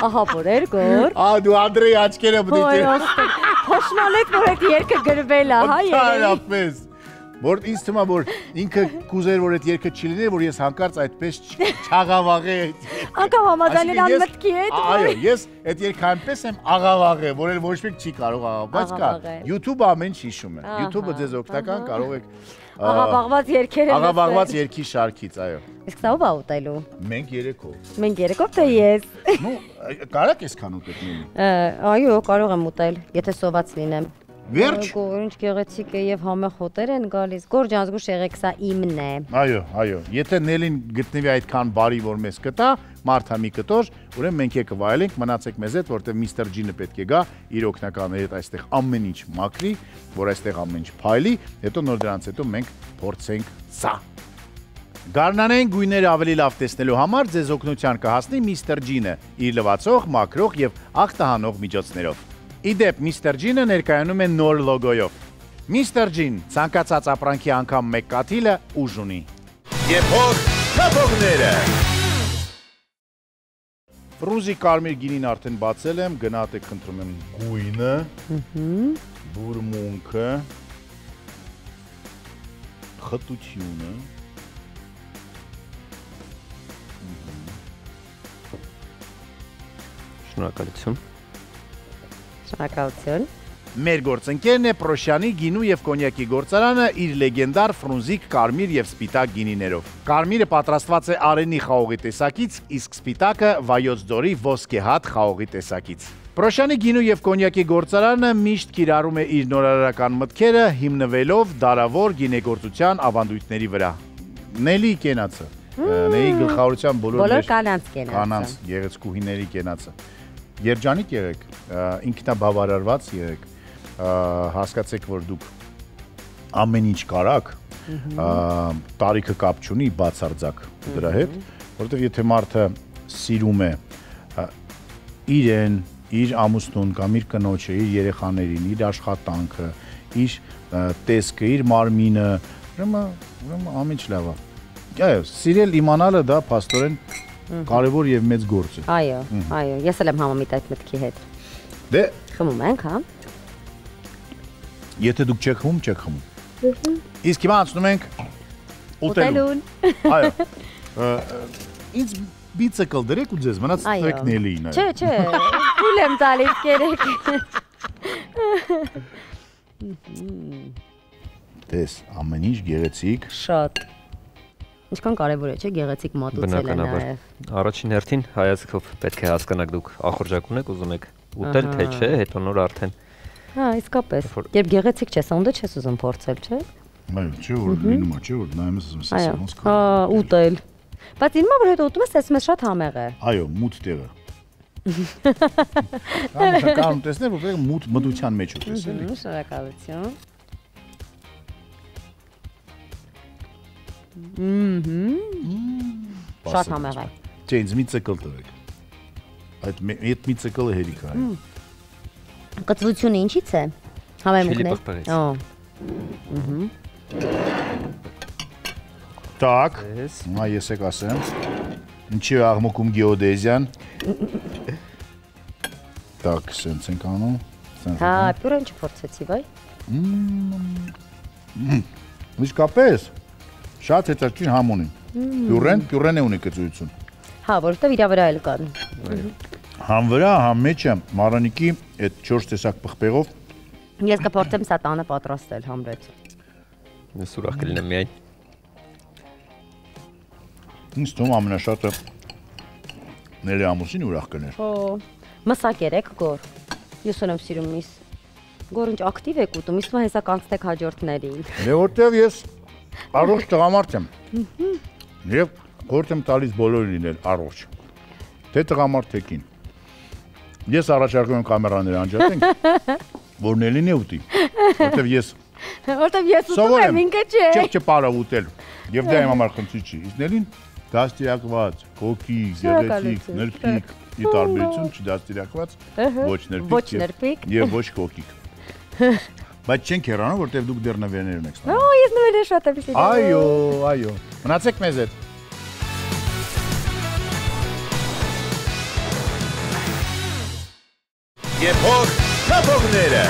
Speaker 2: Ահա որ երգոր։
Speaker 1: Դու Անդրեի աչքերը բդիտ։
Speaker 2: Փոշմանեք, որ այդ երգը գրվել է, հա
Speaker 1: երգը։ Որ ինձ թվում է, որ ինքը կուզեր, որ այդ երգը չլիներ, որ ես հանկարծ այդպես չաղավաղեի։
Speaker 2: Անկամ համաձայնել անմտքի հետ։
Speaker 1: Այո, ես այդ երգը այնպես եմ աղավաղել, որ էլ ոչ մեկ չի կարող աղավաղել, բայց կա։ YouTube-ը ամեն ինչ հիշում է։ YouTube-ը ձեզ օգնական, կարող եք
Speaker 2: աղավաղված երգերը լսել։
Speaker 1: Աղավաղված երգի շարքից, այո։
Speaker 2: Իսկ սա ով է ուտելու։
Speaker 1: Մենք երեքով։
Speaker 2: Մենք երեքով թե ես։
Speaker 1: Ну, կարա՞ք այսքան ուտել նույնի։
Speaker 2: Այո, կարող եմ ուտել, եթե սոված լինեմ։
Speaker 1: Վերջ։
Speaker 2: Ինչ գեղեցիկ է եւ համեղ հոտեր են գալիս։ Գորջան զգուշ եղեք, սա իմն է։
Speaker 1: Այո։ Եթե Նելին գտնվի այդքան բարի, որ մեզ կտա, մարդա մի կտոր, ուրեմն մենք եկը վայելենք, մնացեք մեզ հետ, որտեղ Mr. G-ը պետք է գա իր օգնականների հետ այստեղ ամեն ինչ մաքրի, որ այստեղ ամեն ինչ փայլի, հետո նոր դրանից հետո մենք փորձենք սա։ Գարնանային գույները ավելի լավ տեսնելու համար ձեզ օգնության կհասնի Mr. G-ը իր լվացող, մաքրող եւ աղտահանող միջոցներով։ Իդեպ Mr. G-ը ներկայանում է նոր լոգոյով։ Mr. G-ն ցանկացած ապրանքի անգամ մեկ կաթիլը ուժ ունի։ Եվ հոտ թափողները։ Ֆրուզի կարմիր գինին արդեն բացել եմ, գնահատեք խնդրում եմ գույնը, բուրմունքը, խտությունը։
Speaker 3: Շնորհակալություն։
Speaker 2: Շնորհակալություն։
Speaker 1: Մեր գործընկերն է Պրոշյանի գինու եւ կոնյակի գործարանը իր լեգենդար ֆրունզիկ կարմիր եւ սպիտակ գինիներով։ Կարմիրը պատրաստված է արենի խաղողի տեսակից, իսկ սպիտակը Վայոց ձորի ոսկեհատ խաղողի տեսակից։ Պրոշյանի գինու եւ կոնյակի գործարանը միշտ կիրառում է իր նորարարական մտքերը, հիմնվելով դարավոր գինեգործության ավանդույթների վրա։ Նելի կենացը, Նելի գլխավորության բոլոր կանանց գեղեցկուհիների կենացը։ Երջանիկ եղեք, ինքնաբավարարված եղեք, հասկացեք, որ դուք ամեն ինչ կարաք, տարիքը կապ չունի բացարձակ դրա հետ, որովհետև եթե մարդը սիրում է իրեն, իր ամուսնուն կամ իր կնոջը, իր երեխաներին, իր աշխատանքը, իր տեսքը, իր մարմինը, ուրեմն ամեն ինչ լավ է։ Այո, սիրել իմանալը դա փաստորեն կարևոր եւ մեծ գործ է։
Speaker 2: Այո, ես էլ եմ համամիտ այդ մտքի հետ։
Speaker 1: Դե
Speaker 2: խմում ենք, հա։
Speaker 1: Եթե դուք չեք խմում, չեք խմում։ Իսկ հիմա անցնում ենք ուտելուն։ Այո։ Ինձ բիցիկլ դրեք ու ձեզ մնաց թեք Նելիին։
Speaker 2: Չէ, ուլ եմ տալիս կերեք։
Speaker 1: Տես, ամեն ինչ գեղեցիկ։
Speaker 2: Շատ։ Ինչքան կարևոր է, չէ՞, գեղեցիկ մատուցելը նաև։
Speaker 3: Առաջին հերթին հայացքով պետք է հասկանաք դուք ախորժակ ունեք, ուզում եք ուտել, թե չէ, հետո նոր արդեն։
Speaker 2: Հա, իսկապես։ Երբ գեղեցիկ չես, անդը չես ուզում փորձել, չէ՞։
Speaker 1: Այո, չէ՞ որ լինում է, չէ՞ որ նայում ես ասում ես ոնց կա։
Speaker 2: Հա, ուտել։ Բայց ինձ մոտ հետո ուտում ես, ասում ես շատ համեղ է։
Speaker 1: Այո, մութ տեղը։ Կամ տեսնել, որ մութ մտության մեջ ուտես, էլի։
Speaker 2: Շնորհակալություն։ Շատ համեղ է։
Speaker 1: Չէ, ինձ մի ցկլ տվեք։ Այդ մի ցկլը հերիք է։
Speaker 2: Կծվությունը ինչի՞ց է։ Համեմունքն է։
Speaker 1: Так, նա ես եք ասեմ։ Ինչի է աղմուկում գեոդեզիան։ Так, սենց ենք անում։
Speaker 2: Հա, պյուրեն չփորձեցի, վայ։
Speaker 1: Իսկապես շատ հետաքրքիր համ ունի։ Պյուրեն է ունի կծույցություն։
Speaker 2: Հա, որովհետև իր վրա էլ կան։
Speaker 1: Համ վրա, համ մեջը մարանիկի այդ 4 տեսակ պղպեղով։
Speaker 2: Ես կփորձեմ սա տանը պատրաստել համրեց։
Speaker 3: Ես ուրախ կլինեմ միայն։
Speaker 1: Ինձ թվում ամենաշատը Նելի ամուսին ուրախ կներ։
Speaker 2: Հո, մսակ երեք գոր։ Ես ունեմ սիրում միս։ Գոր ինչ ակտիվ եք ուտում, իսկ մա հեսա կանցնեք հաջորդներին։
Speaker 1: Դե որտեվ ես առողջ տղամարդ եմ։ Եվ գործ եմ տալիս բոլորին լինել առողջ։ Թե տղամարդ թե կին։ Ես առաջարկում եմ կամերաները անջատենք, որ Նելին է ուտի։ Որտեվ ես
Speaker 2: ուտում եմ, ինքը չէ։
Speaker 1: Չէ պարավ ուտել։ Եվ դա իմ համար խնդիր չի։ Իսկ Նելին դաստիարակված, կոկիկ, գեղեցիկ, նրբիկ, ի տարբերություն չդաստիարակված, ոչ նրբիկ եւ ոչ կոկիկ։ Բայց չենք հեռանում, որտեվ դուք դեռ նվերներ ունեք ստանում։
Speaker 2: Օ, ես նվերներ շատ եմ սիրում։
Speaker 1: Այո, այո։ Մնացեք մեզ հետ։ Եփող թափողները։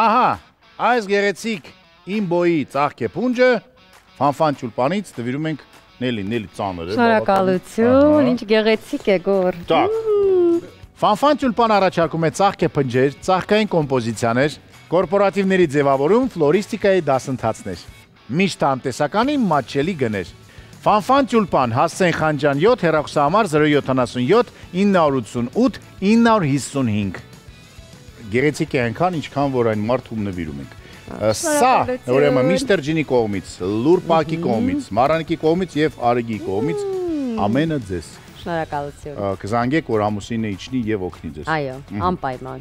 Speaker 1: Ահա, այս գեղեցիկ իմ բոյի ծաղկե փունջը Ֆանֆան Ճուլպանից տվիրում ենք Նելի ծանր է։
Speaker 2: Շնորհակալություն, ինչ գեղեցիկ է գոր։
Speaker 1: Так։ Ֆանֆան Ճուլպան առաջարկում է ծաղկե փնջեր, ծաղկային կոմպոզիցիաներ, կորպորատիվների ձևավորում, ֆլորիստիկայի դասընթացներ։ Միշտ անտեսականի մատչելի գներ։ Ֆանֆան Ճուլպան, Հասցեն Խանջյան 7, հեռախոսահամար 077 988 955։ Գեղեցիկ է այնքան, ինչքան որ այն մարդում նվիրում ենք։ Սա ուրեմն Միսթեր Ջինի կողմից, Լուրպակի կողմից, Մարանիկի կողմից եւ Արեգի կողմից ամենը ձեզ։
Speaker 2: Շնորհակալություն։
Speaker 1: Կզանգեք, որ ամուսինը իջնի եւ օգնի ձեզ։
Speaker 2: Այո, անպայման։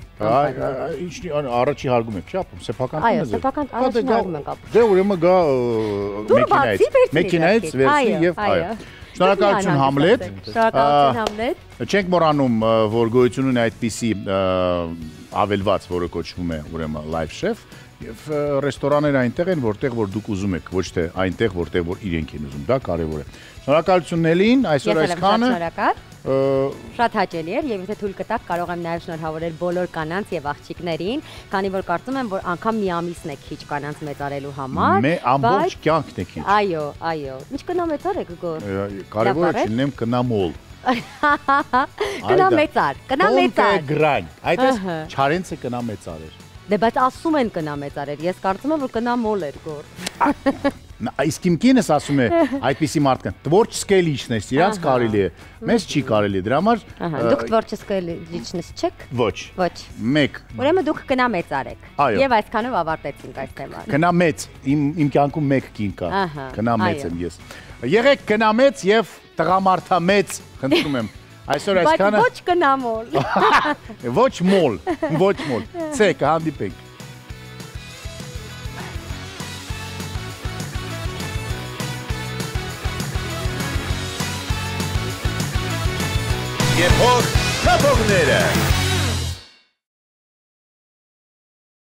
Speaker 1: Իջնի առաջի հարգում եք, չէ՞, սեփական
Speaker 2: այո, սեփական առաջին հարգում ենք ապրում։
Speaker 1: Դե ուրեմն գա մեքենայից վերցի եւ այո։ Շնորհակալություն Համլետ։
Speaker 2: Շնորհակալություն Համլետ։
Speaker 1: Չենք մոռանում, որ գոյություն ունի այդպիսի ավելված, որը կոչվում է ուրեմն Live Chef եւ ռեստորանները այնտեղ են, որտեղ որ դուք ուզում եք, ոչ թե այնտեղ, որտեղ որ իրենք են ուզում, դա կարեւոր է։ Շնորհակալություն Նելին, այսօր այսքանը։
Speaker 2: Շատ հաճելի էր եւ եթե թույլ կտաք, կարող եմ նաեւ շնորհավորել բոլոր կանանց եւ աղջիկներին, քանի որ կարծում եմ, որ անգամ մի ամիսն է քիչ կանանց մեծարելու համար։
Speaker 1: Մե ամբողջ կյանքն է քիչ։
Speaker 2: Այո, այո։ Ինչ կնամեծար եք գոր։
Speaker 1: Կարևորը չլինեմ կնամոլ։
Speaker 2: Կնամեծար, կնամեծար։
Speaker 1: Գրань, այդպես Չարենցը կնամեծար էր։
Speaker 2: Դե բայց ասում են կնամեծարեր, ես կարծում եմ որ կնամոլ էր գոր։
Speaker 1: Իսկ իմ կինս ասում է այդպիսի մարդկան տворческая личность, իրանց կարելի է, մեզ չի կարելի, դրա համար
Speaker 2: դուք տворческая личность չեք։
Speaker 1: Ոչ։
Speaker 2: Ոչ։
Speaker 1: Մեկ։
Speaker 2: Ուրեմն դուք կնամեծար եք։ Եվ այսքանով ավարտեցինք այս թեման։
Speaker 1: Կնամեծ, իմ կյանքում մեկ կին կա։ Կնամեծ եմ ես։ Եղեք կնամեծ եւ տղամարդամեծ, խնդրում եմ։ Այսօր այսքանը։
Speaker 2: Բայց ոչ կնամոլ։
Speaker 1: Ոչ մոլ, ոչ մոլ։ Ցե կհանդիպենք։ Եփող թափողները